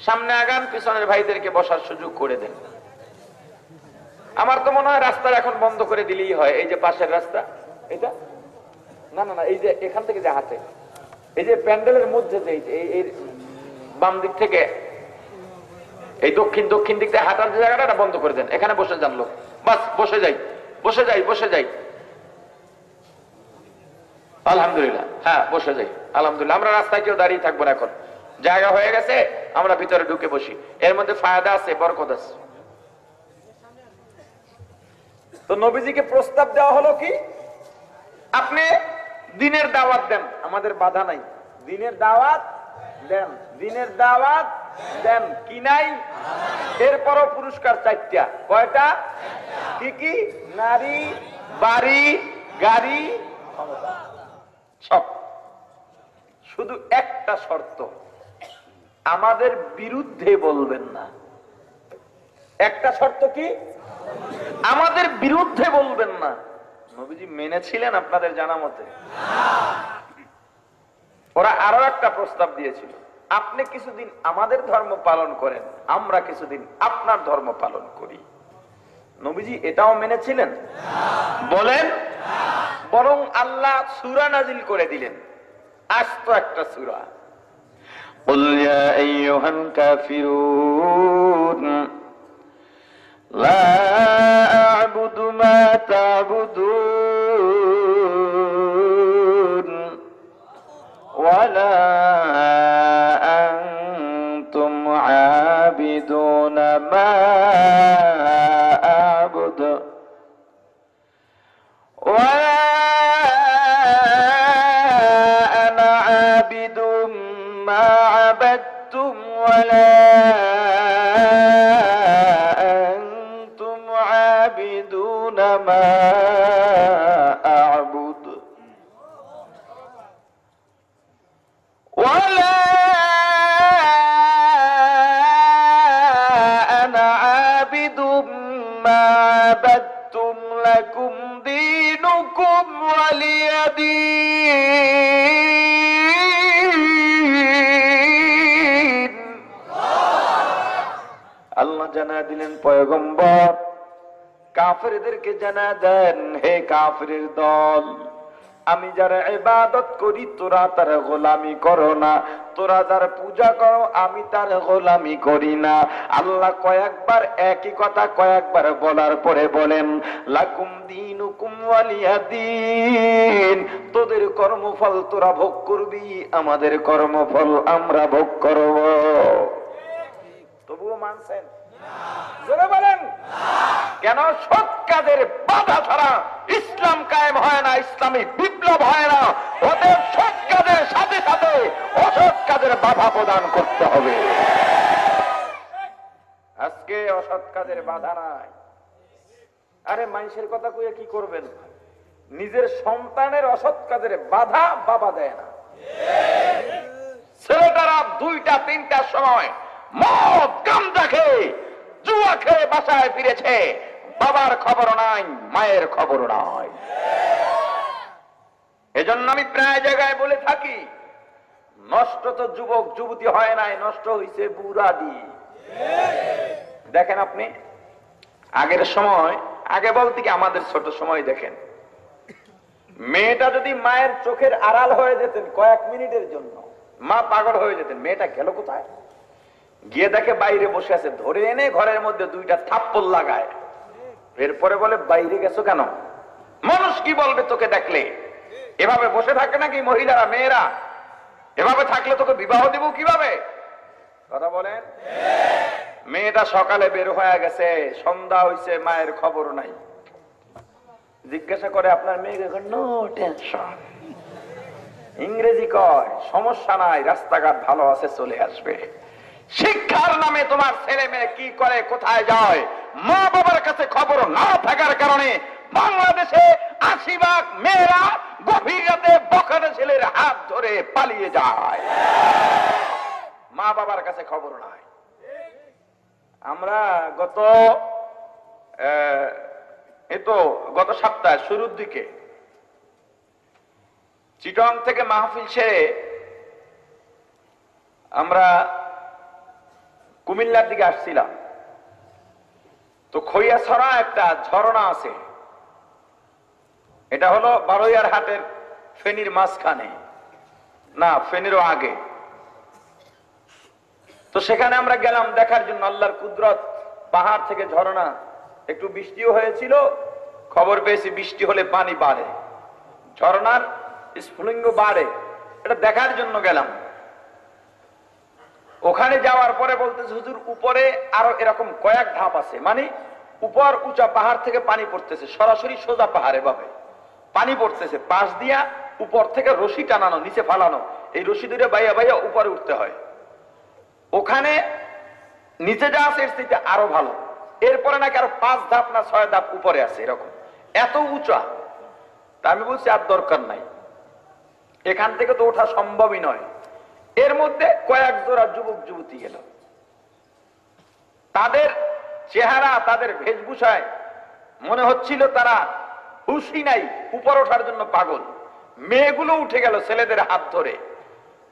S1: সামনে আগান, পিছনের ভাইদেরকে বসার সুযোগ করে দেন। আমার তো মনে হয় রাস্তা এখন বন্ধ করে দিলেই হয়। এই যে পাশের রাস্তা, এটা না না না, এই যে এখান থেকে যে হাঁটে, এই যে প্যান্ডেলের মধ্যে যে এই বাম দিক থেকে এই দক্ষিণ দক্ষিণ দিক থেকে হাঁটার যে জায়গাটা বন্ধ করে দেন। এখানে বসে যান লোক, বাস বসে যাই, বসে যাই, বসে যাই। আলহামদুলিল্লাহ, হ্যাঁ বসে যাই, আলহামদুলিল্লাহ। আমরা রাস্তায় কেউ দাঁড়িয়ে থাকবো না, এখন জায়গা হয়ে গেছে, আমরা ভিতরে ঢুকে বসি। এর মধ্যে ফায়দা আছে, বরকত আছে। তো নবীজিকে প্রস্তাব দেওয়া হলো কি, আপনি দিনের দাওয়াত দেন, আমাদের বাধা নাই, দিনের দাওয়াত দেন, দিনের দাওয়াত দেন, কি নাই? এরপরও পুরস্কার চারটা। কয়টা? কি কি? নারী, বাড়ি, গাড়ি, ক্ষমতা, সব। শুধু একটা শর্ত, আমাদের বিরুদ্ধে বলবেন না। একটা শর্ত কি? আমাদের বিরুদ্ধে বলবেন না। নবীজি মেনেছিলেন আপনাদের জানা মতে? ওরা আরো একটা প্রস্তাব দিয়েছিল, আপনি কিছুদিন আমাদের ধর্ম পালন করেন, আমরা কিছুদিন আপনার ধর্ম পালন করি। নবীজি এটাও মেনেছিলেন? বলেন। বরং আল্লাহ সূরা নাজিল করে দিলেন, আস্ত একটা সূরা, কুল ইয়া আইয়ুহাল কাফিরুন লা আ'বুদু মা তা'বুদুন ওয়ালা আনতুম আবিদুনা মা আ'বুদু ওয়ালা আনা আবিদুম মা আবাদতুম ওয়ালা ওয়ালা আনা আবিদুম মা আবাদতুম লাকুম দীনুকুম ওয়ালিয়া দীন। আল্লাহ জানা দিলেন পয়গম্বর কাফেরদেরকে জানা দেন, হে কাফেরের দল, আমি যারা ইবাদত করি তোরা তার গোলামি করো না, তোরা যার পূজা করো আমি তার গোলামি করি না। আল্লাহ কয়েকবার একই কথা কয়েকবার বলার পরে বলেন লাকুম দীনুকুম ওয়ালিয়া দীন, তোদের কর্মফল তোরা ভোগ করবি, আমাদের কর্মফল আমরা ভোগ করব। তবুও মানছেন? জোরে বলেন। কেন? সৎ কাজের বাধা ছাড়া ইসলাম কায়েম হয় না, ইসলামিক বিপ্লব হয় না। ওদের সৎ কাজের সাথে সাথে অসৎ কাজের বাধা প্রদান করতে হবে। আজকে অসৎ কাজের বাধা নাই। আরে মানুষের কথা কইয়া কি করবেন? নিজের সন্তানের অসৎ কাজের বাধা বাবা দেয় না। ছেলেটারা 2টা 3টার সময় মদ গাঁজা খেয়ে জুয়া খেয়ে বাসায় ফিরেছে, বাবার খবর নাই, মায়ের খবর নাই। এজন্য আমি প্রায় জায়গায় বলে থাকি, নষ্ট তো যুবক যুবতী হয় নাই, নষ্ট হইছে বুড়াদি। দেখেন আপনি আগের সময়, আগে বলতে কি আমাদের ছোট সময় দেখেন, মেয়েটা যদি মায়ের চোখের আড়াল হয়ে যেতেন কয়েক মিনিটের জন্য, মা পাগল হয়ে যেতেন, মেয়েটা গেল কোথায়? গিয়ে দেখে বাইরে বসে আছে, ধরে এনে ঘরের মধ্যে 2টা থাপ্পড় লাগায়। এরপরে বলে বাইরে গেছো কেন? মানুষ কি বলবে তোকে দেখলে? এভাবে বসে থাকে নাকি মহিলারা, মেয়েরা? এভাবে থাকলে তোকে বিবাহ দেব কিভাবে? কথা বলেন। মেয়েটা সকালে বের হয়ে গেছে, সন্ধ্যা হইছে, মায়ের খবর নাই। জিজ্ঞাসা করে আপনার মেয়েকে, নো টেনশন, ইংরেজি কয় সমস্যা নাই, রাস্তাঘাট ভালো আছে, চলে আসবে। শিক্ষার নামে তোমার ছেলে মেয়ে কি করে, কোথায় যায়, মা বাবার কাছে খবর না থাকার কারণে বাংলাদেশে 80% মেয়েরা গভীর রাতে বখাটে ছেলের হাত ধরে পালিয়ে যায়, মা বাবার কাছে খবর নাই। আমরা গত সপ্তাহে শুরুর দিকে চিটং থেকে মাহফিল সেরে আমরা কুমিল্লার দিকে আসছিলাম। তো খইয়াছড়া একটা ঝর্ণা আছে, এটা হলো বারোয়ার হাটের ফেনীর মাঝখানে, না ফেনীরও আগে। তো সেখানে আমরা গেলাম দেখার জন্য আল্লাহর কুদরত, পাহাড় থেকে ঝর্ণা। একটু বৃষ্টিও হয়েছিল, খবর পেয়েছি বৃষ্টি হলে পানি বাড়ে, ঝর্ণার স্ফুলিঙ্গ বাড়ে, এটা দেখার জন্য গেলাম। ওখানে যাওয়ার পরে বলতেছে হুজুর উপরে আরো এরকম কয়েক ধাপ আছে, মানে উপর উঁচা পাহাড় থেকে পানি পড়তেছে, সরাসরি সোজা পাহাড়ে ভাবে পানি পড়তেছে, পাশ দিয়া উপর থেকে রশি টানানো, নিচে ফালানো, এই রশি দুটো বাইয়া বাইয়া উপরে উঠতে হয়। ওখানে নিচে যা আছে এর থেকে আরো ভালো, এরপরে নাকি আরো 5 ধাপ না 6 ধাপ উপরে আছে, এরকম এত উঁচা। তা আমি বলছি আর দরকার নাই, এখান থেকে তো ওঠা সম্ভবই নয়। এর মধ্যে কয়েক জোড়া যুবক যুবতী গেল, তাদের চেহারা, তাদের বেশভূষায় মনে হচ্ছিল তারা হুশই নাই, উপর ওঠার জন্য পাগল। মেয়েগুলো উঠে গেল ছেলেদের হাত ধরে।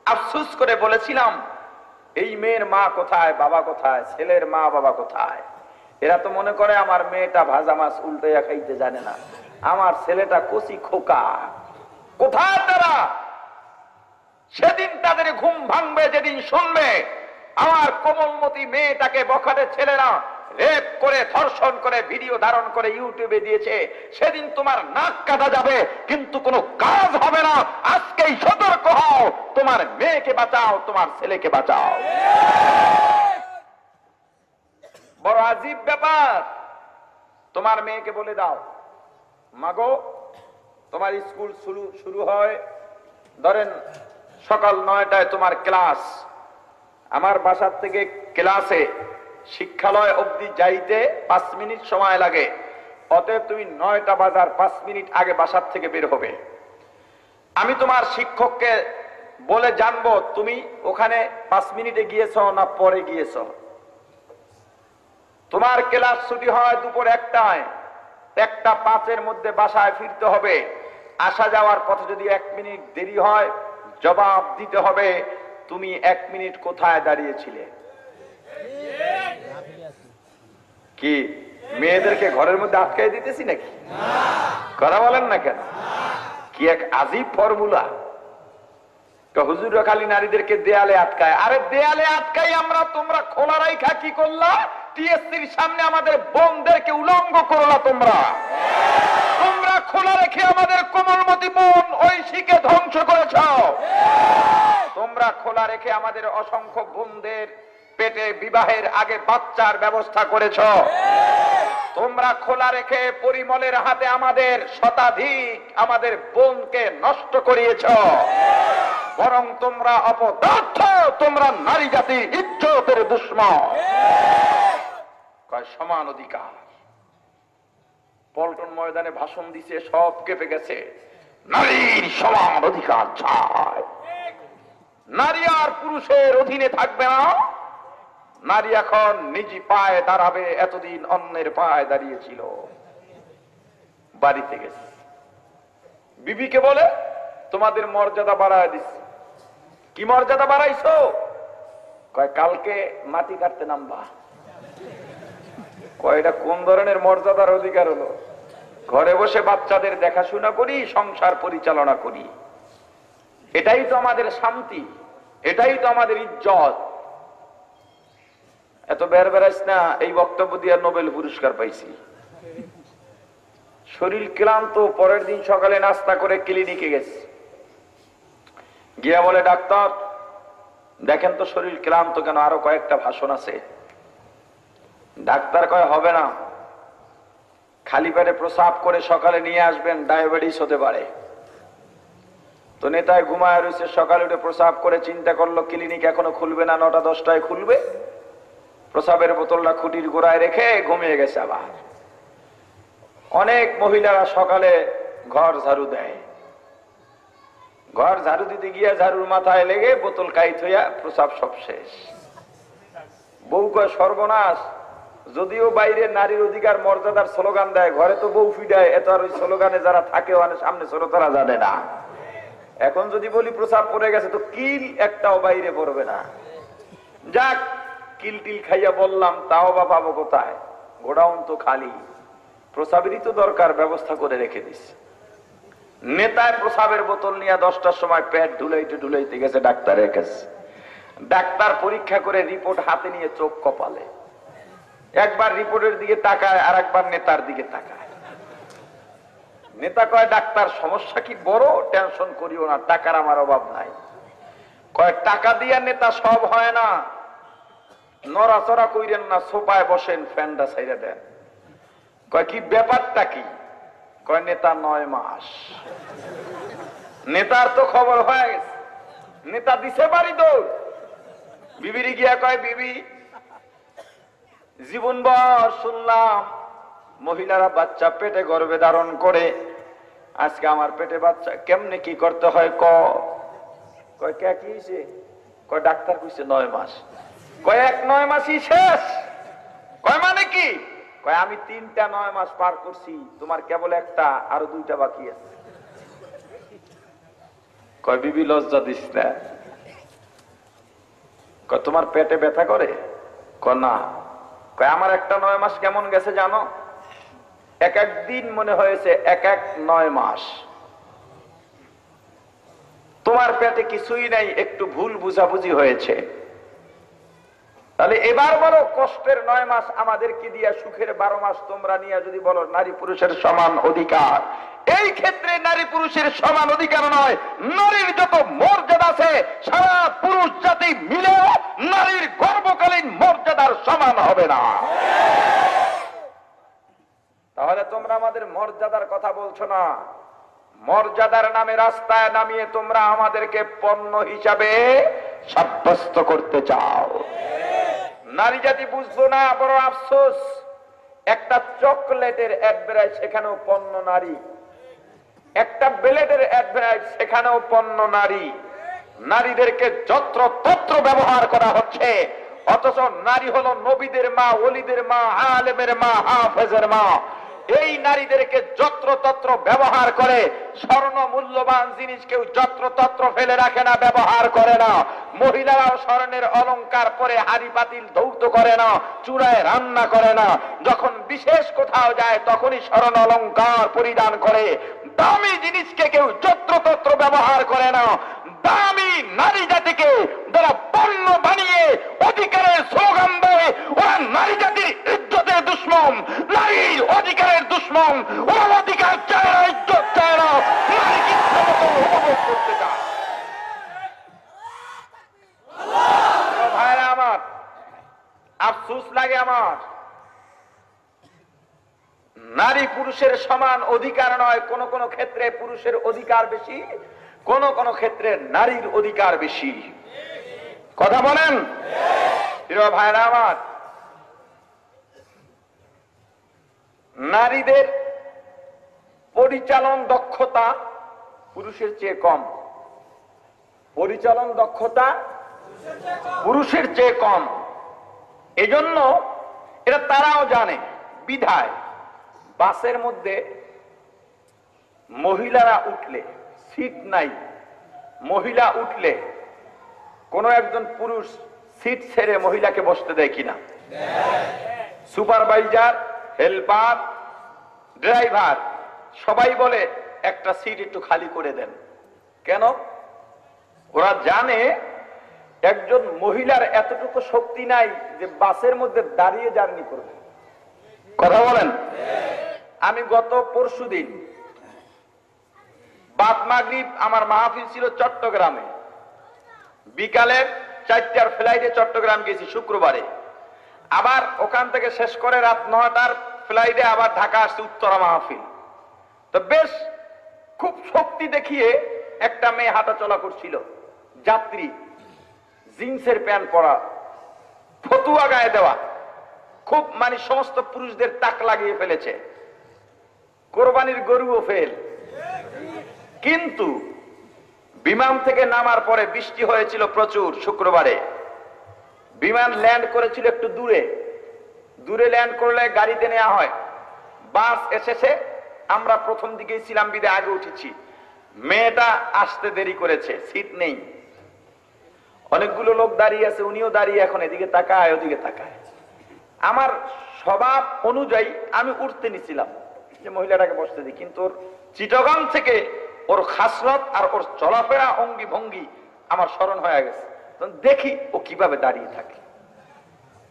S1: আফসোস করে বলেছিলাম এই মেয়ের মা কোথায়, বাবা কোথায়, ছেলের মা বাবা কোথায়? এরা তো মনে করে আমার মেয়েটা ভাজা মাছ উল্টাইয়া খাইতে জানে না, আমার ছেলেটা কচি খোকা। কোথায় তারা? সেদিন তাদের ঘুম ভাঙবে যেদিন শুনবে আমার কোমলমতি মেয়েটাকে বখাটে ছেলেরা রেপ করে, ধর্ষণ করে, ভিডিও ধারণ করে ইউটিউবে দিয়েছে। সেদিন তোমার নাক কাটা যাবে, কিন্তু কোনো কাজ হবে না। আজকেই সতর্ক হও, তোমার মেয়েকে বাঁচাও, তোমার ছেলেকে বাঁচাও। বড় আজীব ব্যাপার। তোমার মেয়েকে বলে দাও, মাগো তোমার স্কুল শুরু হয় ধরেন সকাল 9টায় তোমার ক্লাস, আমার বাসার থেকে ক্লাসে শিক্ষালয় অবধি যাইতে 5 মিনিট সময় লাগে। অতএব তুমি 9টা বাজার 5 মিনিট আগে বাসার থেকে বের হবে। আমি তোমার শিক্ষককে
S2: বলে জানবো তুমি ওখানে 5 মিনিটে গিয়েছো না পরে গিয়েছো। তোমার ক্লাস ছুটি হয় দুপুর 1টায়, 1:05 মধ্যে বাসায় ফিরতে হবে। আসা যাওয়ার পথে যদি 1 মিনিট দেরি হয় জবাব দিতে হবে তুমি 1 মিনিট কোথায় দাঁড়িয়েছিলে। কি মেয়েদেরকে ঘরের মধ্যে আটকাই দিতেছি নাকি? কথা বলেন না কেন? কি এক আজীব ফর্মুলা। হুজুর খালি নারীদেরকে দেয়ালে আটকায়। আরে দেয়ালে আটকাই আমরা, তোমরা খোলা রাইখা কি করলা? টিএসসির সামনে আমাদের বোনদেরকে উলঙ্গ করলা। তোমরা খোলা রেখে আমাদের কোমলমতি বোন ঐশীকে ধ্বংস করেছ। তোমরা খোলা রেখে আমাদের অসংখ্য বোনদের পেটে বিবাহের আগে বাচ্চার ব্যবস্থা করেছ। তোমরা খোলা রেখে পরিমলের হাতে আমাদের শতাধিক আমাদের বোনকে নষ্ট করিয়েছ। বরং তোমরা অপদার্থ, তোমরা নারী জাতির ইজ্জতের দুশ্মন। সমান অধিকার। পল্টন ময়দানে ভাষণ দিছে, সব কেঁপে গেছে। নারীর সমান অধিকার চায়। নারী আর পুরুষের অধীনে থাকবে না। নারী এখন নিজ পায়ে দাঁড়াবে। এতদিন অন্যের পায়ে দাঁড়িয়েছিল। বাড়িতে গেছে, বিবিকে বলে তোমাদের মর্যাদা বাড়ায় দিচ্ছে। কি মর্যাদা বাড়াইছো? কয় কালকে মাটি কাটতে নামবা। কয় এটা কোন ধরনের মর্যাদার অধিকার হলো? ঘরে বসে বাচ্চাদের দেখাশোনা করি, সংসার পরিচালনা করি। এটাই তো আমাদের শান্তি, এটাই তো আমাদের ইজ্জত। এত বেড়াইস না। এই বক্তব্য দিয়ে নোবেল পুরস্কার পাইছি। শরীর ক্লান্ত, পরের দিন সকালে নাস্তা করে ক্লিনিকে গেছে। গিয়া বলে ডাক্তার দেখেন তো শরীর ক্লান্ত কেন, আরো কয়েকটা ভাষণ আছে। ডাক্তার কয় হবে না, খালি পেটে প্রস্রাব করে সকালে নিয়ে আসবেন, ডায়াবেটিস হতে পারে। তো নেতায় ঘুমায় রয়েছে, সকালে উঠে প্রস্রাব করে চিন্তা করলো ক্লিনিক এখনো খুলবে না, 9টা-10টায় খুলবে। প্রস্রাবের বোতলটা খুঁটির গোড়ায় রেখে ঘুমিয়ে গেছে। আবার অনেক মহিলারা সকালে ঘর ঝাড়ু দেয়। ঘর ঝাড়ু দিতে গিয়ে ঝাড়ুর মাথায় লেগে বোতল কাইত হইয়া প্রস্রাব সব শেষ। বউ কয় সর্বনাশ। যদিও বাইরে নারীর অধিকার মর্যাদার স্লোগান দেয়, ঘরে তো বউ ফিডায়। এত আর ওই স্লোগানে যারা থাকে সামনে ছোট তারা জানে না। এখন যদি বলি প্রস্রাব পড়ে গেছে তো কিল একটাও বাইরে পড়বে না। যাক, কিল টিল খাইয়া বললাম, তাও বা পাবো কোথায়? গোডাউন তো খালি। প্রস্রাবেরই তো দরকার, ব্যবস্থা করে রেখে দিস। নেতায় প্রস্রাবের বোতল নিয়ে 10টার সময় পেট ঢুলাইতে গেছে ডাক্তারের কাছে। ডাক্তার পরীক্ষা করে রিপোর্ট হাতে নিয়ে চোখ কপালে। একবার রিপোর্টের দিকে তাকায়, আর একবার নেতার দিকে তাকায়। নেতা কয় ডাক্তার সমস্যা কি বড়? টেনশন করিও না, টাকার আমার অভাব নাই। কয় টাকা দিয়া নেতা সব হয় না, নড়াচড়া কইরেন না, সোফায় বসেন, ফ্যানটা ছাইড়া দেন। কয় কি ব্যাপারটা কি? কয় নেতা 9 মাস। নেতার তো খবর হয়ে গেছে, নেতা দিছে বাড়ি দৌড়। বিবিরি গিয়া কয় বিবি জীবনভর শুনলাম মহিলারা বাচ্চা পেটে গর্ভে ধারণ করে, আজকে আমার পেটে বাচ্চা, কেমনে কি করতে হয় কয় কে কি হইছে? কয় ডাক্তার কইছে 9 মাস। কয় 9 মাসই শেষ? কয় মানে কি? কয় আমি 3টা 9 মাস পার করছি, তোমার কেবল একটা, আরো 2টা বাকি আছে। কয় বিবি লজ্জা দিস না। কয় তোমার পেটে ব্যথা করে? কয় না। কয় আমার একটা 9 মাস কেমন গেছে জানো? এক এক দিন মনে হয়েছে এক 9 মাস। তোমার পেটে কিছুই নাই, একটু ভুল বুঝাবুঝি হয়েছে। তাহলে এবার বলো কষ্টের 9 মাস আমাদেরকে দিয়া সুখের 12 মাস তোমরা নিয়ে যদি বলো নারী পুরুষের সমান অধিকার, এই ক্ষেত্রে নারী পুরুষের সমান অধিকার নয়, নারীর যত মর্যাদা আছে সারা পুরুষ জাতি মিলেও নারীর গর্ভকালীন মর্যাদার সমান হবে না। তাহলে তোমরা আমাদের মর্যাদার কথা বলছো না, মর্যাদার নামে রাস্তায় নামিয়ে তোমরা আমাদেরকে পণ্য হিসাবে সাব্যস্ত করতে চাও। নারী জাতি বুঝবো না, বড় আফসোস। একটা চকলেটের অ্যাডভার্টাইজ, সেখানেও পণ্য নারী। একটা ব্লেডের অ্যাডভার্টাইজ, সেখানেও পণ্য নারী। নারীদেরকে যত্রতত্র ব্যবহার করা হচ্ছে, অথচ নারী হলো নবীদের মা, ওলিদের মা, আলেমের মা, হাফেজের মা। এই নারীদেরকে যত্রতত্র ব্যবহার করে। স্বর্ণ মূল্যবান জিনিস কেউ যত্রতত্র ফেলে রাখে না, ব্যবহার করে না। মহিলারাও স্বর্ণের অলংকার পরে হাড়ি পাতিল ধৌত করে না, চূড়ায় রান্না করে না। যখন বিশেষ কোথাও যায় তখনই স্বর্ণ অলংকার পরিধান করে। দামি জিনিসকে কেউ যত্রতত্র ব্যবহার করে না। দামি নারী জাতিকে যারা পণ্য বানিয়ে অধিকারের স্লোগান দেয়, ওরা নারী জাতির ইজ্জতের দুশ্মন, নারীর অধিকারের দুশ্মন। ওরা অধিকার চায় না, ইজ্জত চায় না, নারীকে উপভোগ করতে চায়। ভাইরা আমার, আফসোস লাগে আমার, নারী পুরুষের সমান অধিকার নয়। কোন কোন ক্ষেত্রে পুরুষের অধিকার বেশি, কোন কোন ক্ষেত্রে নারীর অধিকার বেশি। কথা বলেন প্রিয় ভাইরা আমার, নারীদের পরিচালন দক্ষতা পুরুষের চেয়ে কম। পরিচালন দক্ষতা পুরুষের চেয়ে কম। এজন্য এটা তারাও জানে। বিধায় বাসের মধ্যে মহিলারা উঠলে, সিট নাই, মহিলা উঠলে কোন একজন পুরুষ সিট ছেড়ে মহিলাকে বসতে দেয় কিনা? সুপারভাইজার, হেল্পার, ড্রাইভার সবাই বলে একটা সিট একটু খালি করে দেন। কেন? ওরা জানে একজন মহিলার এতটুকু শক্তি নাই যে বাসের মধ্যে দাঁড়িয়ে জার্নি করবে। কথা বলেন। আমি গত পরশুদিন বাদ মাগরিব আমার মাহফিল ছিল চট্টগ্রামে। বিকালের 4টার ফ্লাইটে চট্টগ্রাম গেছি শুক্রবারে। আবার ওখান থেকে শেষ করে রাত 9টার ফ্লাইটে আবার ঢাকা আসছে উত্তরা মাহফিল। তো বেশ খুব শক্তি দেখিয়ে একটা মেয়ে হাঁটা চলা করছিল, যাত্রী, জিন্সের প্যান্ট পরা, ফতুয়া গায়ে দেওয়া, খুব মানে সমস্ত পুরুষদের তাক লাগিয়ে ফেলেছে। কোরবানির গরুও ফেল। কিন্তু বিমান থেকে নামার পরে বৃষ্টি হয়েছিল প্রচুর শুক্রবারে। বিমান ল্যান্ড করেছিল একটু দূরে। দূরে ল্যান্ড করলে গাড়িতে নেওয়া হয়। বাস এসেছে, আমরা প্রথম দিকেই ছিলাম বিদে আগে উঠেছি। মেয়েটা আসতে দেরি করেছে, সিট নেই। অনেকগুলো লোক দাঁড়িয়ে আছে, উনিও দাঁড়িয়ে এখন এদিকে তাকায় ওদিকে তাকায়। আমার স্বভাব অনুযায়ী আমি উঠতে নিছিলাম যে মহিলাটাকে বসতে দিই, কিন্তু ওর চিটাগাং থেকে ওর খাসরত আর ওর চলাফেরা অঙ্গি ভঙ্গি আমার স্মরণ হয়ে গেছে। দেখি ও কিভাবে দাঁড়িয়ে থাকে।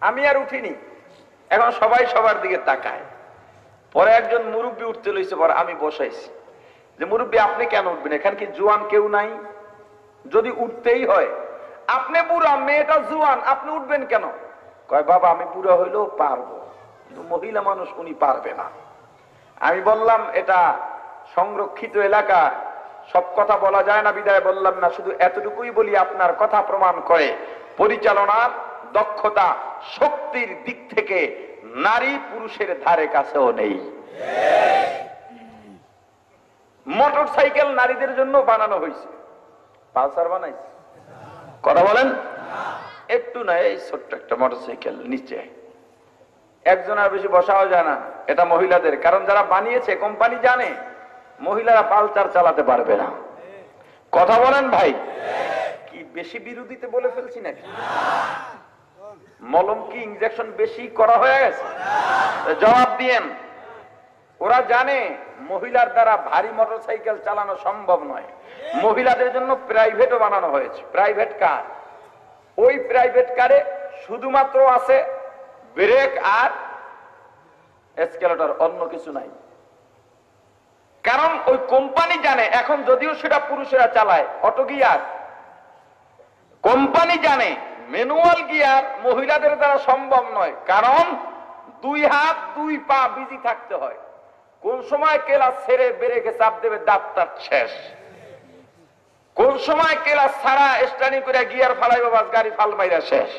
S2: আমি আর উঠিনি। এখন সবাই সবার দিকে তাকায়। পরে একজন মুরব্বী উঠতে লইছে, পরে আমি বসাইছি যে মুরব্বী আপনি কেন উঠবেন? এখানে কি জোয়ান কেউ নাই? যদি উঠতেই হয়, আপনি বুড়া, মেয়েটা জোয়ান, আপনি উঠবেন কেন? কয় বাবা আমি বুড়া হইলেও পারবো, কিন্তু মহিলা মানুষ উনি পারবে না। আমি বললাম এটা সংরক্ষিত এলাকা, সব কথা বলা যায় না, বিদায় বললাম না, শুধু এতটুকুই বলি আপনার কথা প্রমাণ করে পরিচালনার দক্ষতা শক্তির দিক থেকে নারী পুরুষের ধারে কাছেও নেই। মোটর সাইকেল নারীদের জন্য বানানো হয়েছে, পালসার বানাইছে। কথা বলেন। একটু না, এই ছোট্ট একটা মোটর সাইকেল, নিচে একজন আর বেশি বসাও যায় না। এটা মহিলাদের, কারণ যারা বানিয়েছে কোম্পানি জানে মহিলারা পালসার চালাতে পারবে না। কথা বলেন ভাই। কি বেশি বিরোধীতে বলে ফেলছি নাকি? মলম কি ইনজেকশন বেশি করা হয়ে গেছে? জবাব দিয়েন। ওরা জানে মহিলার দ্বারা ভারী মোটর সাইকেল চালানো সম্ভব নয়। মহিলাদের জন্য প্রাইভেটও বানানো হয়েছে, প্রাইভেট কার। ওই প্রাইভেট কারে শুধুমাত্র আছে ব্রেক আর এসকেলেটর, অন্য কিছু নাই। কারণ ওই কোম্পানি জানে, এখন যদিও সেটা পুরুষেরা চালায় অটো গিয়ার, কোম্পানি জানে ম্যানুয়াল গিয়ার মহিলাদের দ্বারা সম্ভব নয়। কারণ 2 হাত 2 পা বিজি থাকতে হয়। কোন সময় কেলা ছেড়ে ব্রেকে চাপ দেবে, দাঁতটার শেষ। কোন সময় কেলা ছাড়া স্ট্যান্ডিং করে গিয়ার ফালাইবে, বাস গাড়ি ফাল মাইরা শেষ।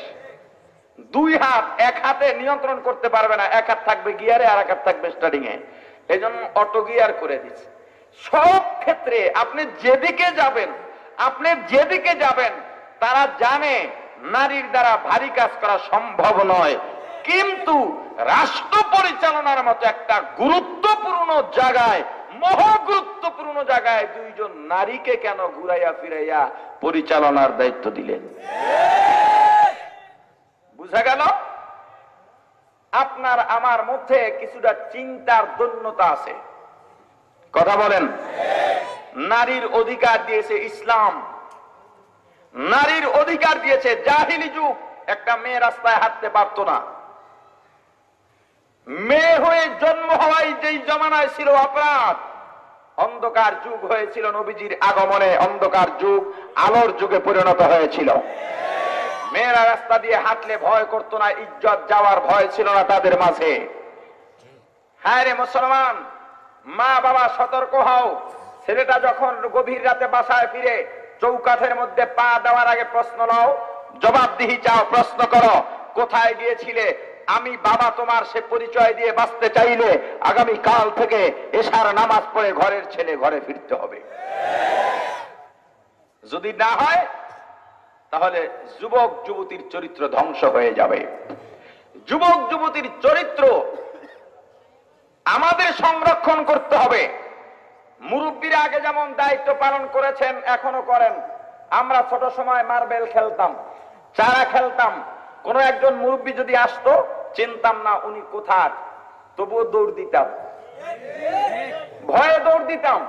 S2: 2 হাত, 1 হাতে নিয়ন্ত্রণ করতে পারবে না, 1 হাত থাকবে গিয়ারে আর 1 হাত থাকবে স্টার্টিং এ। এই জন্য অটো গিয়ার করে দিচ্ছে। সব ক্ষেত্রে আপনি যেদিকে যাবেন আপনি যেদিকে যাবেন তারা জানে নারীর দ্বারা ভারী কাজ করা সম্ভব নয়, কিন্তু রাষ্ট্র পরিচালনার মতো একটা গুরুত্বপূর্ণ জায়গায়, মহা গুরুত্বপূর্ণ জায়গায় দুইজন নারীকে কেন ঘুরাইয়া ফিরাইয়া পরিচালনার দায়িত্ব দিলেন? বুঝা গেল? আপনার আমার মধ্যে কিছুটা চিন্তার দৈন্যতা আছে। কথা বলেন। নারীর অধিকার দিয়েছে ইসলাম, নারীর অধিকার দিয়েছে। জাহিলি যুগ, একটা মেয়ে রাস্তায় হাঁটতে পারত না। মেয়ে হয়ে জন্ম হওয়াই যেই জমানায় ছিল অপরাধ। অন্ধকার যুগ হয়েছিল নবীজির আগমনে, অন্ধকার যুগ আলোর যুগে পরিণত হয়েছিল। মেয়েরা রাস্তা দিয়ে হাঁটলে ভয় করতো না, ইজ্জত যাওয়ার ভয় ছিল না তাদের মাঝে। হ্যাঁ রে মুসলমান, মা বাবা সতর্ক হও। ছেলেটা যখন গভীর রাতে বাসায় ফিরে চৌকাঠের মধ্যে পা দেওয়ার আগে প্রশ্ন নাও, জবাবদিহি চাও, প্রশ্ন করো কোথায় গিয়েছিলে, আমি বাবা তোমার, সে পরিচয় দিয়ে বাঁচতে চাইলে আগামী কাল থেকে এশার নামাজ পড়ে ঘরের ছেলে ঘরে ফিরতে হবে। যদি না হয় তাহলে যুবক যুবতীর চরিত্র ধ্বংস হয়ে যাবে। যুবক যুবতীর চরিত্র আমাদের সংরক্ষণ করতে হবে। মুরব্বীরা আগে যেমন দায়িত্ব পালন করেছেন এখনো করেন। আমরা ছোট সময় মার্বেল খেলতাম, চারা খেলতাম। কোন একজন মুরব্বী যদি আসতো চিনতাম না উনি কোথায়, তবুও দৌড় দিতাম, ভয়ে দৌড় দিতাম।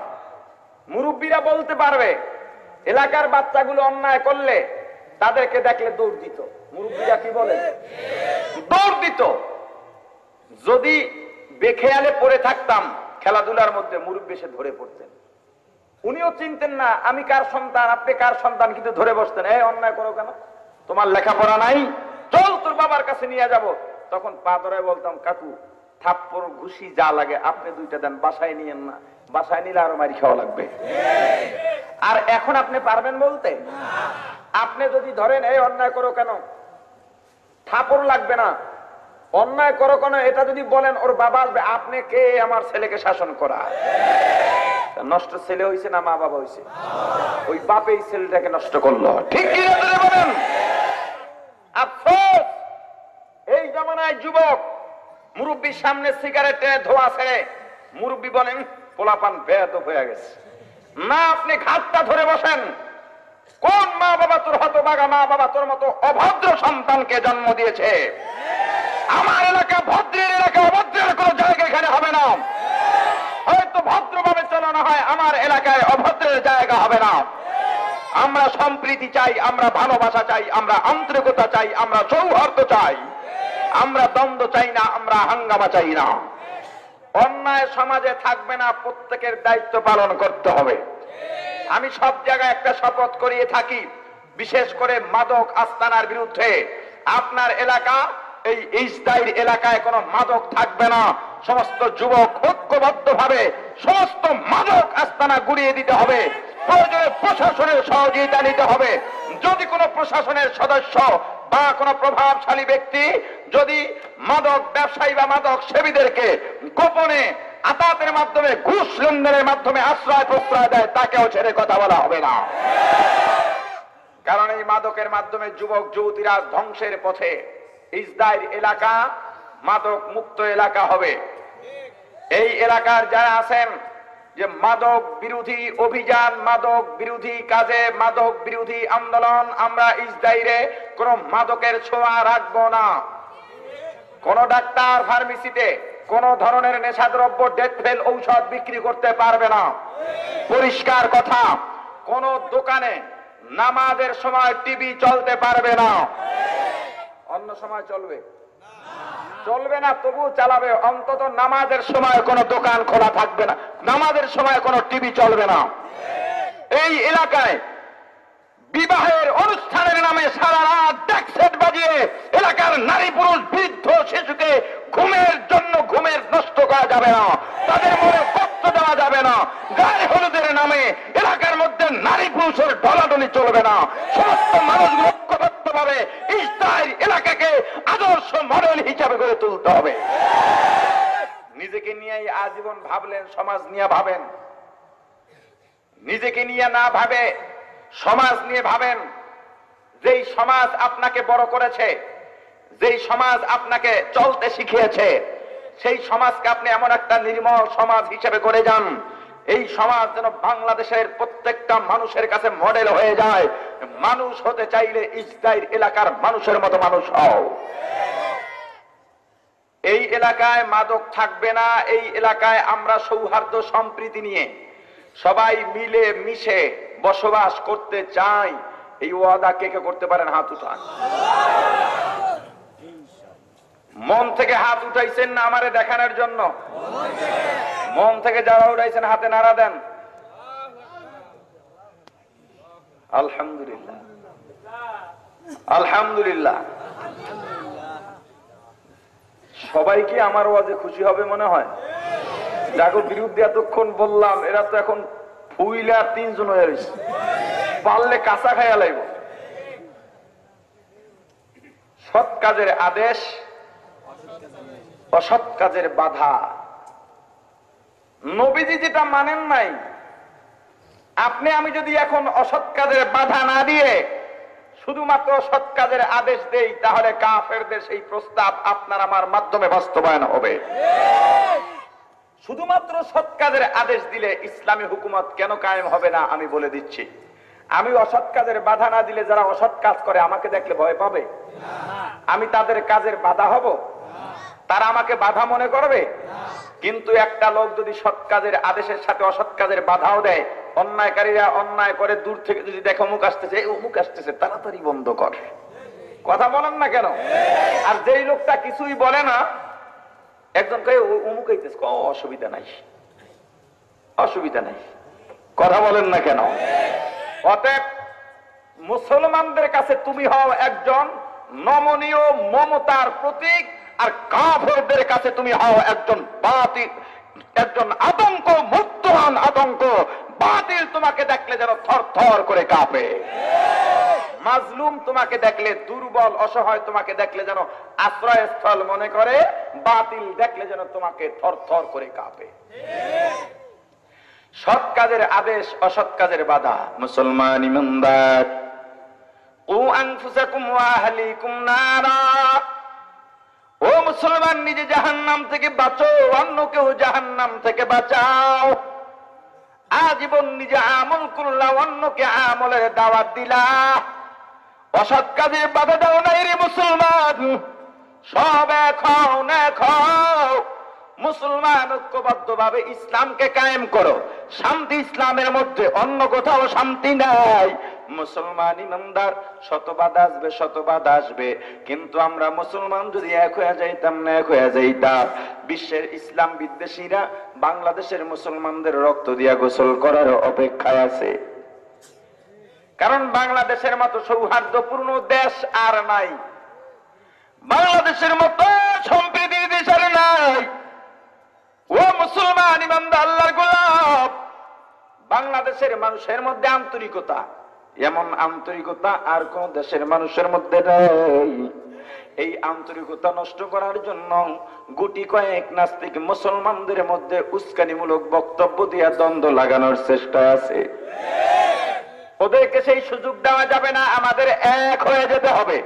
S2: মুরব্বীরা বলতে পারবে, এলাকার বাচ্চাগুলো অন্যায় করলে তাদেরকে দেখলে দৌড় দিত। মুরব্বীরা কি বলে? দৌড় দিত। যদি বেখেয়ালে পড়ে থাকতাম খেলাধুলার মধ্যে, মুরব্বী এসে ধরে পড়তেন। উনিও চিনতেন না আমি কার সন্তান, আপনি কার সন্তান, কিন্তু ধরে বসতেন, এই অন্যায় করো কেন, তোমার লেখাপড়া নাই, চল তোর বাবার কাছে নিয়ে যাব। তখন পা ধরে বলতাম, কাকু থাপ্পড় ঘুষি যা লাগে আপনি দুইটা দেন, বাসায় নিয়েন না, বাসায় নিলে আরো মারি খাওয়া লাগবে। আর এখন আপনি পারবেন বলতে? আপনি যদি ধরেন এই অন্যায় করো কেন, থাপ্পড় লাগবে না, অন্যায় করো কেন এটা যদি বলেন, ওর বাবা আসবে, আপনি কে আমার ছেলেকে শাসন করা? নষ্ট ছেলে হইছে না মা বাবা হইছে? ওই বাপে এই ছেলেটাকে নষ্ট করলো। ঠিক কি না বলেন? আফসোস, এই জামানায় যুবক মুরব্বীর সামনে সিগারেটে ধোয়া ছেড়ে মুরব্বী বলেন পোলাপান বেয়াদব হয়ে গেছে। না, আপনি ঘাটটা ধরে বসেন। কোন মা বাবা তোর হতভাগা মা বাবা তোর মতো অভদ্র সন্তানকে জন্ম দিয়েছে? আমার এলাকা ভদ্রের এলাকা, অভদ্রের কোন জায়গা এখানে হবে না। হয়তো ভদ্রভাবে চালানো হয়, আমার এলাকায় অভদ্রের জায়গা হবে না। আমরা সম্প্রীতি চাই, আমরা ভালোবাসা চাই, আমরা আন্তরিকতা চাই, আমরা সৌহার্দ্য চাই, আমরা দ্বন্দ্ব চাই না, আমরা হাঙ্গামা চাই না। অন্যায় সমাজে থাকবে না, প্রত্যেকের দায়িত্ব পালন করতে হবে। আমি সব জায়গায় একটা শপথ করিয়ে থাকি, বিশেষ করে মাদক আস্তানার বিরুদ্ধে। আপনার এলাকা, এই ইসদাইর এলাকায় কোনো মাদক থাকবে না। সমস্ত যুবক ঐক্যবদ্ধ ভাবে সমস্ত মাদক আস্তানা গুড়িয়ে দিতে হবে। প্রয়োজনে প্রশাসনের সহযোগিতা নিতে হবে। যদি কোনো প্রশাসনের সদস্য বা কোনো প্রভাবশালী ব্যক্তি যদি মাদক ব্যবসায়ী বা মাদক সেবীদেরকে গোপনে আতাতের মাধ্যমে, ঘুষ লেনদেনের মাধ্যমে আশ্রয় প্রশ্রয় দেয়, তাকেও ছেড়ে কথা বলা হবে না। কারণ এই মাদকের মাধ্যমে যুবক যুবতীরা ধ্বংসের পথে। ইসদাইর এলাকা মাদক মুক্ত এলাকা হবে। এই এলাকার যারা আছেন যে মাদক বিরোধী অভিযান, মাদক বিরোধী কাজে, মাদক বিরোধী আন্দোলন, আমরা ইসদাইরে কোন মাদকের ছোঁয়া রাখবো না। কোন ডাক্তার ফার্মেসিতে কোন ধরনের নেশাদ্রব্য, ডেথফেল ঔষধ বিক্রি করতে পারবে না। পরিষ্কার কথা, কোন দোকানে নামাজের সময় টিভি চলতে পারবে না। অন্য সময় চলবে? চলবে না, তবু চালাবে। অন্তত নামাজের সময় কোনো দোকান খোলা থাকবে না, নামাজের সময় কোনো টিভি চলবে না। এই এলাকায় বিবাহের অনুষ্ঠানের নামে সারা রাত ডেক সেট বাজিয়ে এলাকার নারী পুরুষ বৃদ্ধ শিশুকে ঘুমের জন্য ঘুমের নষ্ট করা যাবে না, তাদের মনে কষ্ট দেওয়া যাবে না। গায়ে হলুদের নামে এলাকার মধ্যে নারী পুরুষের ঢলাঢলি চলবে না। সমস্ত মানুষগুলো ঐক্যবদ্ধভাবে ইসদাইর এলাকাকে আদর্শ মডেল হিসাবে গড়ে তুলতে হবে। নিজেকে নিয়েই আজীবন ভাবলেন, সমাজ নিয়ে ভাবেন। নিজেকে নিয়ে না ভাবে সমাজ নিয়ে ভাবেন। যেই সমাজ আপনাকে বড় করেছে, যেই সমাজ আপনাকে চলতে শিখিয়েছে, সেই সমাজকে আপনি এমন একটা নির্মল সমাজ হিসেবে করে যান, এই সমাজ যেন বাংলাদেশের প্রত্যেকটা মানুষের কাছে মডেল হয়ে যায়। মানুষ হতে চাইলে ইসরায়েল এলাকার মানুষের মতো মানুষ হও। এই এলাকায় মাদক থাকবে না, এই এলাকায় আমরা সৌহার্দ্য সম্প্রীতি নিয়ে সবাই মিলে মিশে বসবাস করতে চাই। এই ওয়াদা কে কে করতে পারেন? হাত উঠান। মন থেকে হাত উঠাইছেন না আমারে দেখানোর জন্য? মন থেকে যারা উঠাইছেন হাতে নাড়া দেন। আলহামদুলিল্লাহ, আলহামদুলিল্লাহ। সবাই কি আমার ওয়াজে খুশি হবে মনে হয়? যাকে বিরুদ্ধে এতক্ষণ বললাম এরা তো এখন ফুইলে আর 3 জন হয়ে রয়েছে, পারলে কাঁচা খাইয়া লাইব। সৎ কাজের আদেশ, অসৎ কাজের বাধা। নবীজি যেটা মানেন নাই, আপনি আমি যদি এখন অসৎ কাজের বাধা না দিয়ে শুধুমাত্র সৎ কাজের আদেশ দেই, তাহলে কাফেরদের সেই প্রস্তাব আপনার আমার মাধ্যমে বাস্তবায়ন হবে। শুধুমাত্র সৎ কাজের আদেশ দিলে ইসলামী হুকুমত কেন কায়েম হবে না আমি বলে দিচ্ছি। আমি অসৎ কাজের বাধা না দিলে যারা অসৎ কাজ করে আমাকে দেখলে ভয় পাবে? আমি তাদের কাজের বাধা হব? তারা আমাকে বাধা মনে করবে? কিন্তু একটা লোক যদি সৎ কাজের আদেশের সাথে অসৎ কাজের বাধাও দেয়, অন্যায়কারীরা অন্যায় করে দূর থেকে যদি দেখে অমুক আসতেছে, অমুক আসতেছে, তাড়াতাড়ি বন্ধ কর। কথা বলেন না কেন? আর যেই লোকটা কিছুই বলে না, একজন কয়ে অমুক আইতেছে, অসুবিধা নাই, অসুবিধা নাই। কথা বলেন না কেন? অতএব মুসলমানদের কাছে তুমি হও একজন নমনীয় মমতার প্রতীক, আর কাফেরদের কাছে তুমি হও একজন বাতিল, একজন আতঙ্ক, মুক্তমান আতঙ্ক। বাতিল তোমাকে দেখলে যেন থর থর করে কাঁপে। মাজলুম তোমাকে দেখলে, দুর্বল অসহায় তোমাকে দেখলে যেন আশ্রয়স্থল মনে করে। বাতিল দেখলে যেন তোমাকে থর থর করে কাঁপে। সৎ কাজের আদেশ, অসৎ কাজের বাধা। মুসলমান ইমানদার, ও আনফুসাকুম ওয়া আহলিকুম নারা, ও মুসলমান নিজে জাহান্নাম থেকে বাঁচো, অন্যকেও জাহান্নাম থেকে বাঁচাও। আজীবন নিজে আমল করলা, অন্যকে আমলের দাওয়াত দিলা, অসৎ কাজে বাধা দাও নাই রে মুসলমান। সব এক হও, এক হও। মুসলমান ঐক্যবদ্ধ ভাবে ইসলামকে কায়েম করো। শান্তি ইসলামের মধ্যে, অন্য কোথাও শান্তি নাই। মুসলমান ইমানদার, শতবাদ আসবে, শতবাদ আসবে, কিন্তু আমরা মুসলমান যদি এক হয়ে যাইতাম না, এক হয়ে যাইতাম, বিশ্বের ইসলাম বিদ্বেষীরা বাংলাদেশের মুসলমানদের রক্ত দিয়া গোসল করার অপেক্ষায় আছে। কারণ বাংলাদেশের মতো সৌহার্দ্যপূর্ণ দেশ আর নাই, বাংলাদেশের মতো সম্প্রীতির দেশ আর নাই। ও মুসলমান ইমানদার, আল্লাহর গোলাম, বাংলাদেশের মানুষের মধ্যে আন্তরিকতা, এমন আন্তরিকতা আর কোন দেশের মানুষের মধ্যে নেই। এই আন্তরিকতা নষ্ট করার জন্য গুটি কয়েক নাস্তিক মুসলমানদের মধ্যে উস্কানিমূলক বক্তব্য দিয়া দ্বন্দ্ব লাগানোর চেষ্টা আছে। ওদেরকে সেই সুযোগ দেওয়া যাবে না। আমাদের এক হয়ে যেতে হবে,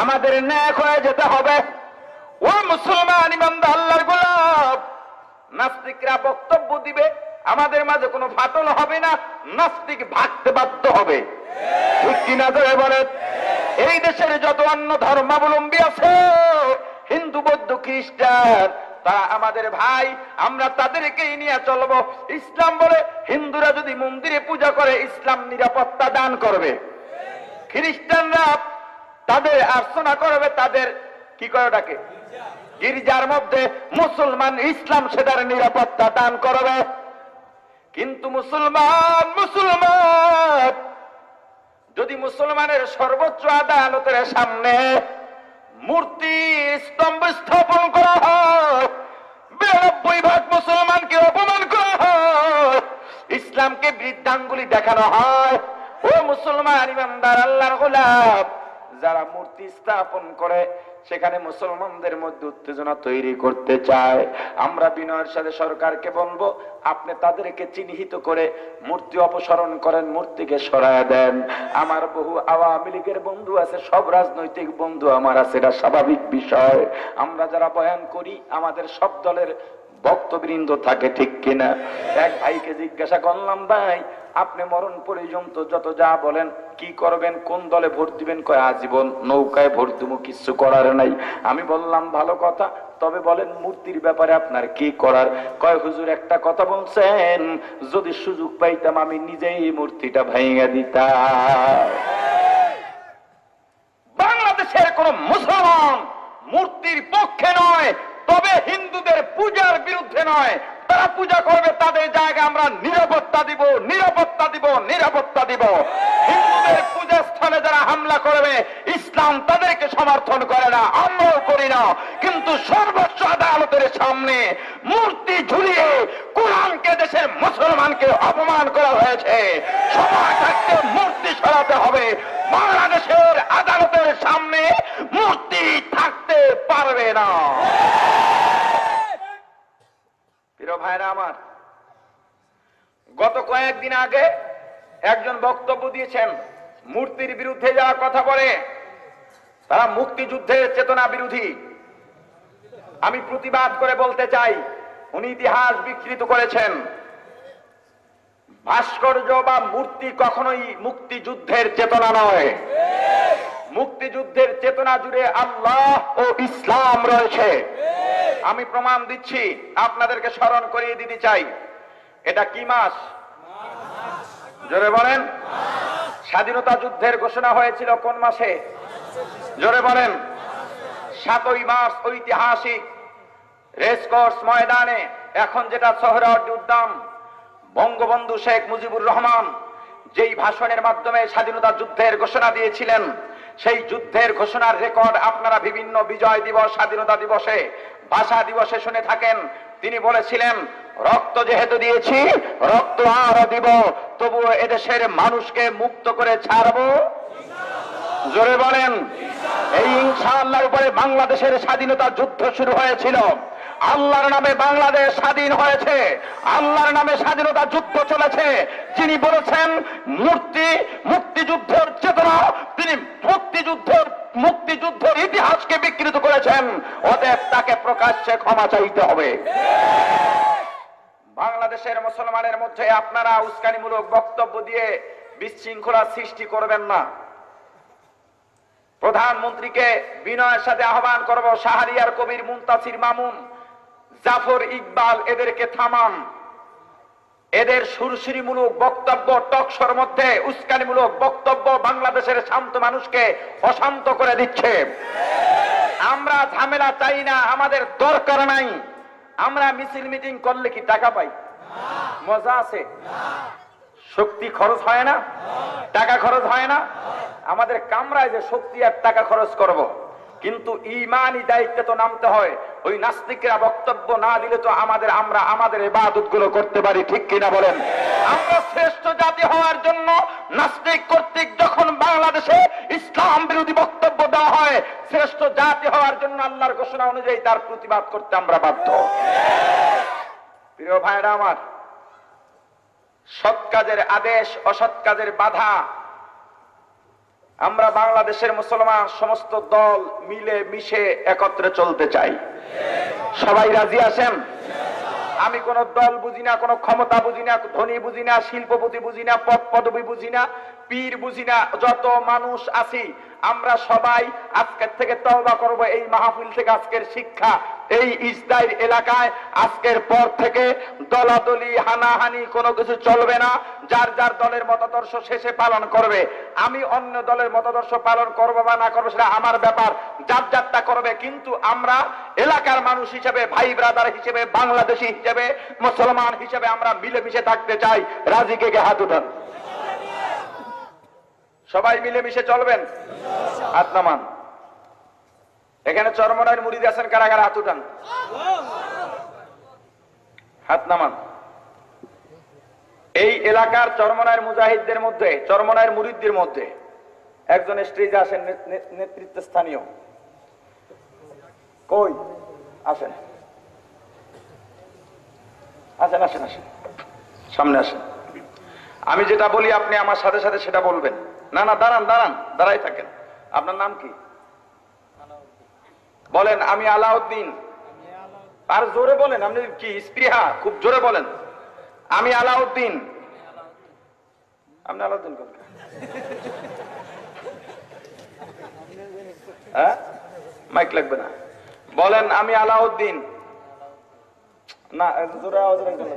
S2: আমাদের ন্যাক হয়ে যেতে হবে। ও মুসলমান ইমানদার, আল্লাহর গোলাম, নাস্তিকরা বক্তব্য দিবে, আমাদের মাঝে কোনো ফাটল হবে না, নাস্তিক ভাগতে বাধ্য হবে। ঠিক কিনা ধরে বলেন? এই দেশের যত অন্য ধর্মাবলম্বী আছে, হিন্দু, বৌদ্ধ, খ্রিস্টান, তারা আমাদের ভাই, আমরা তাদেরকেই নিয়ে চলবো। ইসলাম বলে হিন্দুরা যদি মন্দিরে পূজা করে ইসলাম নিরাপত্তা দান করবে, খ্রিস্টানরা তাদের আর্চনা করবে, তাদের কি করে ডাকে গির্জার মধ্যে, মুসলমান ইসলাম সেটার নিরাপত্তা দান করবে। কিন্তু মুসলমান যদি মুসলমানের সর্বোচ্চ আদালতের সামনে মূর্তি স্তম্ভ স্থাপন করা হয়, 92% মুসলমানকে অপমান করা হয়, ইসলামকে বৃদ্ধাঙ্গুলি দেখানো হয়, ও মুসলমান ইমানদার, আল্লাহর গোলাম, যারা মূর্তি স্থাপন করে সেখানে মুসলমানদের মধ্যে উত্তেজনা তৈরি করতে চায়, আমরা বিনয়ের সাথে সরকারকে বলবো আপনি তাদেরকে চিহ্নিত করে মূর্তি অপসারণ করেন, মূর্তিকে সরায় দেন। আমার বহু আওয়ামী লীগের বন্ধু আছে, সব রাজনৈতিক বন্ধু আমার আছে, এটা স্বাভাবিক বিষয়। আমরা যারা বয়ান করি আমাদের সব দলের বক্তবৃন্দ থাকে, ঠিক কিনা? এক ভাইকে জিজ্ঞাসা করলাম, ভাই আপনি মরণ পর্যন্ত যত যা বলেন কি করবেন, কোন দলে ভোট দিবেন? কয় আজীবন নৌকায় ভোট দেবো, কিচ্ছু করার নাই। আমি বললাম ভালো কথা, তবে বলেন মূর্তির ব্যাপারে আপনার কি করার? কয় হুজুর একটা কথা বলছেন, যদি সুযোগ পাইতাম আমি নিজেই মূর্তিটা ভেঙে দিতাম। বাংলাদেশের কোন মুসলমান মূর্তির পক্ষে নয়, তবে হিন্দুদের পূজার বিরুদ্ধে নয়। তারা পূজা করবে তাদের জায়গায় আমরা নিরাপত্তা দিব, নিরাপত্তা দিব, নিরাপত্তা দিব। হিন্দুদের পূজা স্থানে যারা হামলা করবে ইসলাম তাদেরকে সমর্থন করে না, আমরাও করি না। কিন্তু সর্বোচ্চ আদালতের সামনে মূর্তি ঝুলিয়ে কোরআনকে, দেশের মুসলমানকে অপমান করা হয়েছে। সময় থাকতে মূর্তি সরাতে হবে। বাংলাদেশের আদালতের সামনে মূর্তি থাকতে পারবে না। প্রিয় ভাইরা আমার, গত কয়েকদিন আগে একজন বক্তব্য দিয়েছেন, মূর্তির বিরুদ্ধে যারা কথা বলে তারা মুক্তিযুদ্ধের চেতনা বিরোধী। আমি প্রতিবাদ করে বলতে চাই, উনি ইতিহাস বিকৃত করেছেন। ভাস্কর্য বা মূর্তি কখনোই মুক্তিযুদ্ধের চেতনা নয়। মুক্তিযুদ্ধের চেতনা জুড়ে আল্লাহ ও ইসলাম রয়েছে। আমি প্রমাণ দিচ্ছি, আপনাদেরকে স্মরণ করিয়ে দিতে চাই। এটা কি মাস? জোরে বলেন। স্বাধীনতা যুদ্ধের ঘোষণা হয়েছিল কোন মাসে? জোরে বলেন। 7ই মার্চ ঐতিহাসিক রেসকোর্স ময়দানে, এখন যেটা সোহরাওয়ার্দী উদ্যান, বঙ্গবন্ধু শেখ মুজিবুর রহমান যেই ভাষণের মাধ্যমে স্বাধীনতা যুদ্ধের ঘোষণা দিয়েছিলেন, সেই যুদ্ধের ঘোষণার রেকর্ড আপনারা বিভিন্ন বিজয় দিবস, স্বাধীনতা দিবসে, ভাষা দিবসে শুনে থাকেন। তিনি বলেছিলেন, রক্ত যেহেতু দিয়েছি রক্ত আরো দিব, তবুও এদেশের মানুষকে মুক্ত করে ছাড়বো। জোরে বলেন। এই ইনশাআল্লাহর উপরে বাংলাদেশের স্বাধীনতা যুদ্ধ শুরু হয়েছিল। আল্লাহর নামে বাংলাদেশ স্বাধীন হয়েছে, আল্লাহর নামে স্বাধীনতা যুদ্ধ চলেছে। যিনি বলেছেন মূর্তি মুক্তিযুদ্ধের চেতনা, তিনি মুক্তিযুদ্ধের ইতিহাসকে বিকৃত করেছেন। অতএব তাকে প্রকাশ্যে ক্ষমা চাইতে হবে। বাংলাদেশের মুসলমানের মধ্যে আপনারা উস্কানিমূলক বক্তব্য দিয়ে বিশৃঙ্খলা সৃষ্টি করবেন না। প্রধানমন্ত্রীকে বিনয়ের সাথে আহ্বান করব, শাহরিয়ার কবির, মুনতাসির মামুন, জাফর ইকবাল, এদেরকে থামান। এদের সুরসুরিমূলক বক্তব্য, টকশোর মধ্যে উস্কানিমূলক বক্তব্য বাংলাদেশের শান্ত মানুষকে অশান্ত করে দিচ্ছে। আমরা ঝামেলা চাই না, আমাদের দরকার নাই। আমরা মিছিল মিটিং করলে কি টাকা পাই? মজা আছে? শক্তি খরচ হয় না? টাকা খরচ হয় না? আমাদের কামরায় যে শক্তি আর টাকা খরচ করব, কিন্তু ঈমানি দায়িত্বে তো নামতে হয়। ওই নাস্তিকরা বক্তব্য না দিলে তো আমরা আমাদের ইবাদত গুলো করতে পারি, ঠিক কিনা বলেন? আমরা শ্রেষ্ঠ জাতি হওয়ার জন্য নাস্তিক কর্তৃক যখন বাংলাদেশে ইসলাম বিরোধী বক্তব্য দেওয়া হয়, শ্রেষ্ঠ জাতি হওয়ার জন্য আল্লাহর ঘোষণা অনুযায়ী তার প্রতিবাদ করতে আমরা বাধ্য। প্রিয় ভাইরা আমার, সৎ কাজের আদেশ, অসৎ কাজের বাধা। আমরা বাংলাদেশের মুসলমান সমস্ত দল মিলে মিশে একত্রে চলতে চাই। সবাই রাজি আছেন? আমি কোন দল বুঝি না, কোন ক্ষমতা বুঝি না, ধনী বুঝি না, শিল্পপতি বুঝি না, পদ পদবী বুঝি না, পীর বুঝি না। যত মানুষ আছি আমরা সবাই আজকের থেকে তওবা করব। এই মাহফিল থেকে আজকের শিক্ষা, এই ইসরাইল এলাকায় আজকের পর থেকে দলাদলি, হানাহানি কোনো কিছু চলবে না। যার যার দলের মতাদর্শ শেষে পালন করবে। আমি অন্য দলের মতাদর্শ পালন করব বা না করবো সেটা আমার ব্যাপার, যার যারটা করবে। কিন্তু আমরা এলাকার মানুষ হিসেবে, ভাই ব্রাদার হিসেবে, বাংলাদেশি হিসেবে, মুসলমান হিসেবে আমরা মিলেমিশে থাকতে চাই। রাজি কে কে হাত উঠান। সবাই মিলেমিশে চলবেন? হাত নামান। এখানে চরমনায়ের মুরিদ আছেন কারা কারা? হাত উঠান। হাত নামান। এই এলাকার চরমনায়ের মুজাহিদদের মধ্যে, চরমনায়ের মুরিদদের মধ্যে একজন স্টেজে আসেন, নেতৃত্ব স্থানীয় কই আসেন, আসেন আসেন আসেন, সামনে আসেন। আমি যেটা বলি আপনি আমার সাথে সাথে সেটা বলবেন। না না, দাঁড়ান দাঁড়ান, দাঁড়াই থাকেন। আপনার নাম কি বলেন? আমি আলাউদ্দিন। আর জোরে বলেন, আপনি কি স্পৃহা, খুব জোরে বলেন। আমি আলাউদ্দিন। আপনি আলাউদ্দিন কোন? হ্যাঁ, মাইক লাগবে না। বলেন আমি আলাউদ্দিন। না, জোরে আওয়াজ রাখবেন না,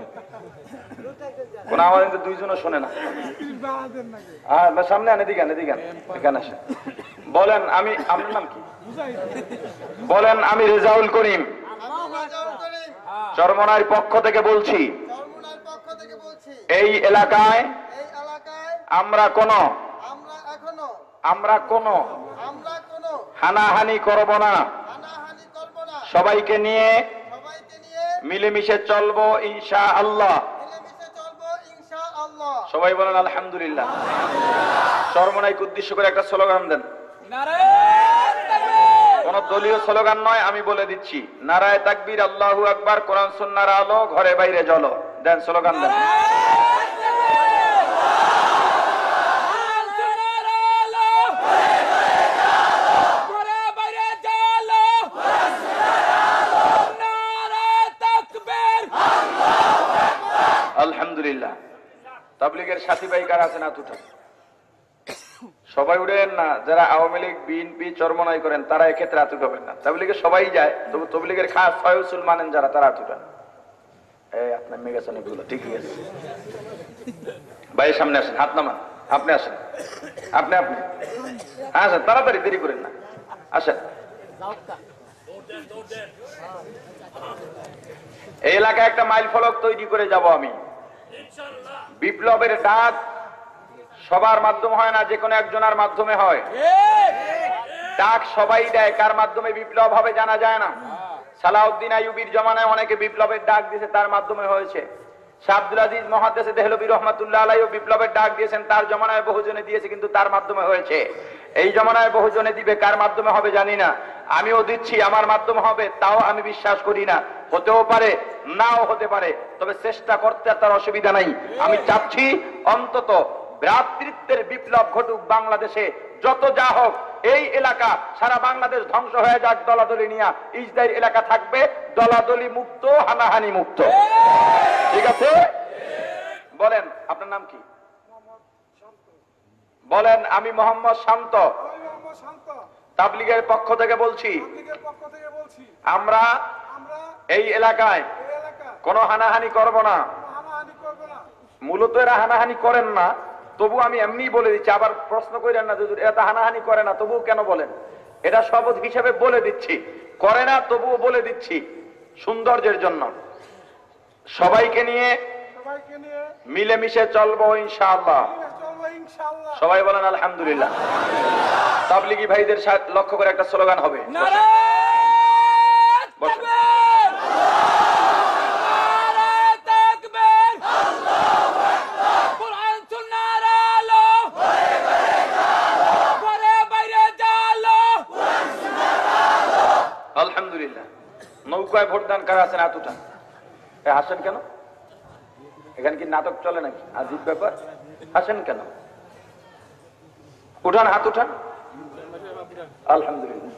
S2: কোন আওয়াজ কিন্তু দুইজনও শোনে না। হ্যাঁ, সামনে আনে, দিকে আনে, দিকে আনে, এখানে আসেন। বলেন আমি, আপনার নাম কি? বলেন আমি রেজাউল করিম, চরমনাইর পক্ষ থেকে বলছি। এই এলাকায় আমরা কোনো হানাহানি করব না, সবাইকে নিয়ে মিলেমিশে চলবো ইনশাআল্লাহ। সবাই বলেন আলহামদুলিল্লাহ। চরমনাইকে উদ্দেশ্য করে একটা স্লোগান দেন। কোন দলীয় স্লোগান নয়, আমি বলে দিচ্ছি। নারায়ে তাকবীর, আল্লাহু আকবার, কোরআন সুন্নাহর আলো, ঘরে বাইরে জ্বলো। দেন স্লোগান দেন। আলহামদুলিল্লাহ। তাবলীগের সাথী ভাই কারা আছেন হাত উঠান। সবাই উঠেন না, যারা আওয়ামী লীগ বিএনপি চরমনাই করেন তারা এক্ষেত্রে হাত উঠাবেন না। তাবলীগে সবাই যায়, তবু তাবলীগের খাস ছয় উসুল মানেন যারা, তারা হাত উঠান। এই আপনার মেগাসন এগুলো ঠিকই আছে। ভাই সামনে আসেন, হাত নামান। আপনি আসেন, আপনি আপনি আসেন, তাড়াতাড়ি, দেরি করেন না, আসেন। এই এলাকায় একটা মাইল ফলক তৈরি করে যাব আমি। বিপ্লবের ডাক সবার মাধ্যমে হয় না, যে কোনো একজনের মাধ্যমে হয়। ডাক সবাই দেয়, কার মাধ্যমে বিপ্লব হবে জানা যায় না। সালাউদ্দিন আইয়ুবীর জমানায় অনেকে বিপ্লবের ডাক দিয়েছে, তার মাধ্যমে হয়েছে। শাহ আব্দুল আজিজ মুহাদ্দিস দেহলভী রহমাতুল্লাহ আলাইহি বিপ্লবের ডাক দিয়েছেন, তার জমানায় বহুজনে দিয়েছে, কিন্তু তার মাধ্যমে হয়েছে। এই জমানায় বহুজনে দিবে, কার মাধ্যমে হবে জানি না। আমিও দিচ্ছি, আমার মাধ্যমে হবে তাও আমি বিশ্বাস করি না। হতেও পারে, নাও হতে পারে, তবে চেষ্টা করতে তার অসুবিধা নাই। আমি চাচ্ছি অন্তত ভ্রাতৃত্বের বিপ্লব ঘটুক বাংলাদেশে। যত যা হোক, এই এলাকা সারা বাংলাদেশ ধ্বংস হয়ে যাক, দলাদলি নিয়ে ইসরায়েল এলাকা থাকবে দলাদলি মুক্ত, হানাহানি মুক্ত। ঠিক আছে? বলেন আপনার নাম কি? বলেন আমি মোহাম্মদ শান্ত, তাবলীগের পক্ষ থেকে বলছি। আমরা এই এলাকায় কোনো হানাহানি করব না। মূলত এরা হানাহানি করেন না, তবু আমি এমনি বলে দিচ্ছি। আবার প্রশ্ন করেন না, যদি এটা হানাহানি করে না তবুও কেন বলেন। এটা শপথ হিসেবে বলে দিচ্ছি, করে না তবুও বলে দিচ্ছি সৌন্দর্যের জন্য। সবাইকে নিয়ে মিলেমিশে চলবো ইনশাআল্লাহ। সবাই বলেন আলহামদুলিল্লাহ। তাবলীগী ভাইদের সাথে লক্ষ্য করে একটা স্লোগান হবে। আলহামদুলিল্লাহ। নৌকায় ভোটদান কারা আছেন হাত উঠান। হাসেন কেন? এখানে কি নাটক চলে নাকি? আজীব ব্যাপার, হাসেন কেন? উঠান, হাত উঠান। আলহামদুলিল্লাহ,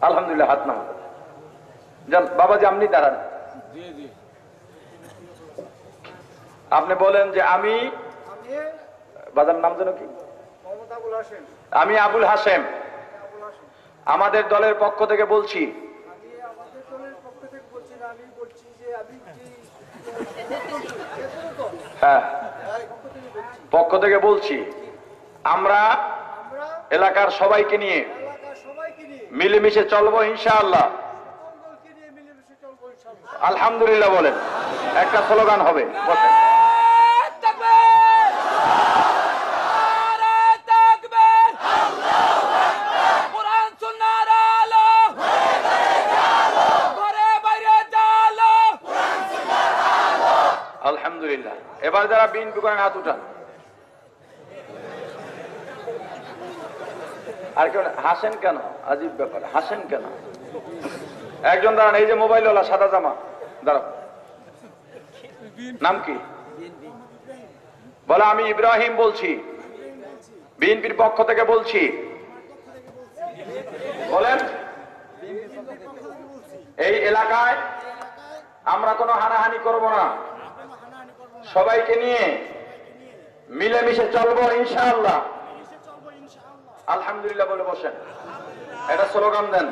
S2: আলহামদুলিল্লাহ। হাত নামান। যান বাবাজি, আপনি দাঁড়ান। আপনি বলেন যে আমি, বাজার নাম যেন কি? আমি আবুল হাশেম, আমাদের দলের পক্ষ থেকে বলছি। হ্যাঁ, পক্ষ থেকে বলছি। আমরা এলাকার সবাইকে নিয়ে মিলেমিশে চলবো ইনশাআল্লাহ। আলহামদুলিল্লাহ বলেন, একটা স্লোগান হবে। বসেন। আলহামদুলিল্লাহ। এবার যারা বিএনপি করেন হাত উঠান। আর কেউ হাসেন কেন? আজীব ব্যাপার, হাসেন কেন? একজন দাঁড়ান, এই যে মোবাইলওয়ালা সাদা জামা, দাঁড়ান, নাম কি? বলে আমি ইব্রাহিম বলছি, বিএনপির পক্ষ থেকে বলছি। বলেন, এই এলাকায় আমরা কোনো হানাহানি করব না, সবাইকে নিয়ে মিলেমিশে চলবো ইনশাআল্লাহ। আলহামদুলিল্লাহ বলে বসেন, এটা স্লোগান দেন।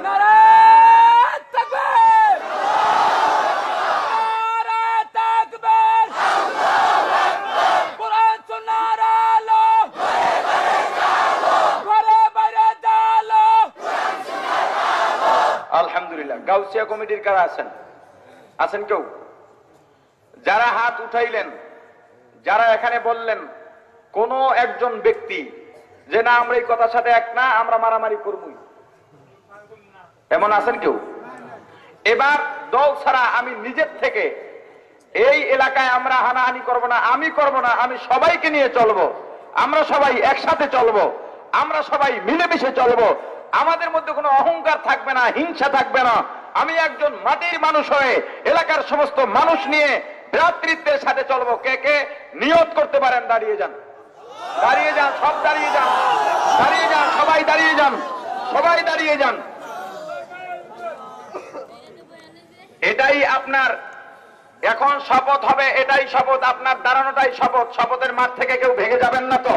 S2: আলহামদুলিল্লাহ। গাউসিয়া কমিটির কারা আছেন? আছেন কেউ? যারা হাত উঠাইলেন, যারা এখানে বললেন কোন একজন ব্যক্তি যে না আমরা এই কথার সাথে এক না, আমরা মারামারি করবই, এমন আছেন কেউ? এবার দল ছাড়া আমি নিজের থেকে এই এলাকায় আমরা হানাহানি করব না, আমি করব না, আমি সবাইকে নিয়ে চলবো, আমরা সবাই একসাথে চলবো, আমরা সবাই মিলেমিশে চলবো, আমাদের মধ্যে কোনো অহংকার থাকবে না, হিংসা থাকবে না। আমি একজন মাটির মানুষ হয়ে এলাকার সমস্ত মানুষ নিয়ে ভ্রাতৃত্বের সাথে চলবো। কে কে নিয়ত করতে পারেন? দাঁড়িয়ে যান, দাঁড়িয়ে যান, সব দাঁড়িয়ে যান, দাঁড়িয়ে যান, সবাই দাঁড়িয়ে যান, সবাই দাঁড়িয়ে যান। এটাই আপনার এখন শপথ হবে, এটাই শপথ, আপনার দাঁড়ানোটাই শপথ। শপথের মাঠ থেকে কেউ ভেঙে যাবেন না তো,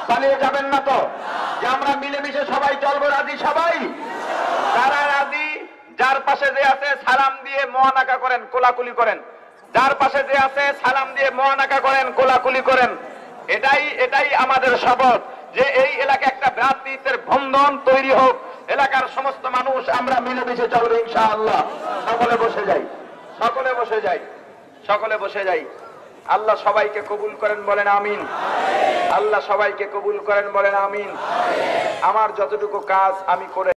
S2: পালিয়ে যাবেন না তো, যে আমরা মিলেমিশে সবাই চলবো। রাজি সবাই? যারা রাজি, যার পাশে যে আছে সালাম দিয়ে মোয়ানাকা করেন, কোলাকুলি করেন। যার পাশে যে আছে সালাম দিয়ে মোয়ানাকা করেন, কোলাকুলি করেন। এটাই আমাদের শপথ, যে এই এলাকায় একটা ভ্রাতৃত্বের বন্ধন তৈরি হোক, এলাকার সমস্ত মানুষ আমরা মিলেমিশে চলবো ইনশাআল্লাহ। সকলে বসে যাই, সকলে বসে যাই, সকলে বসে যাই। আল্লাহ সবাইকে কবুল করেন, বলেন আমিন। আল্লাহ সবাইকে কবুল করেন, বলেন আমিন। আমার যতটুকু কাজ আমি করে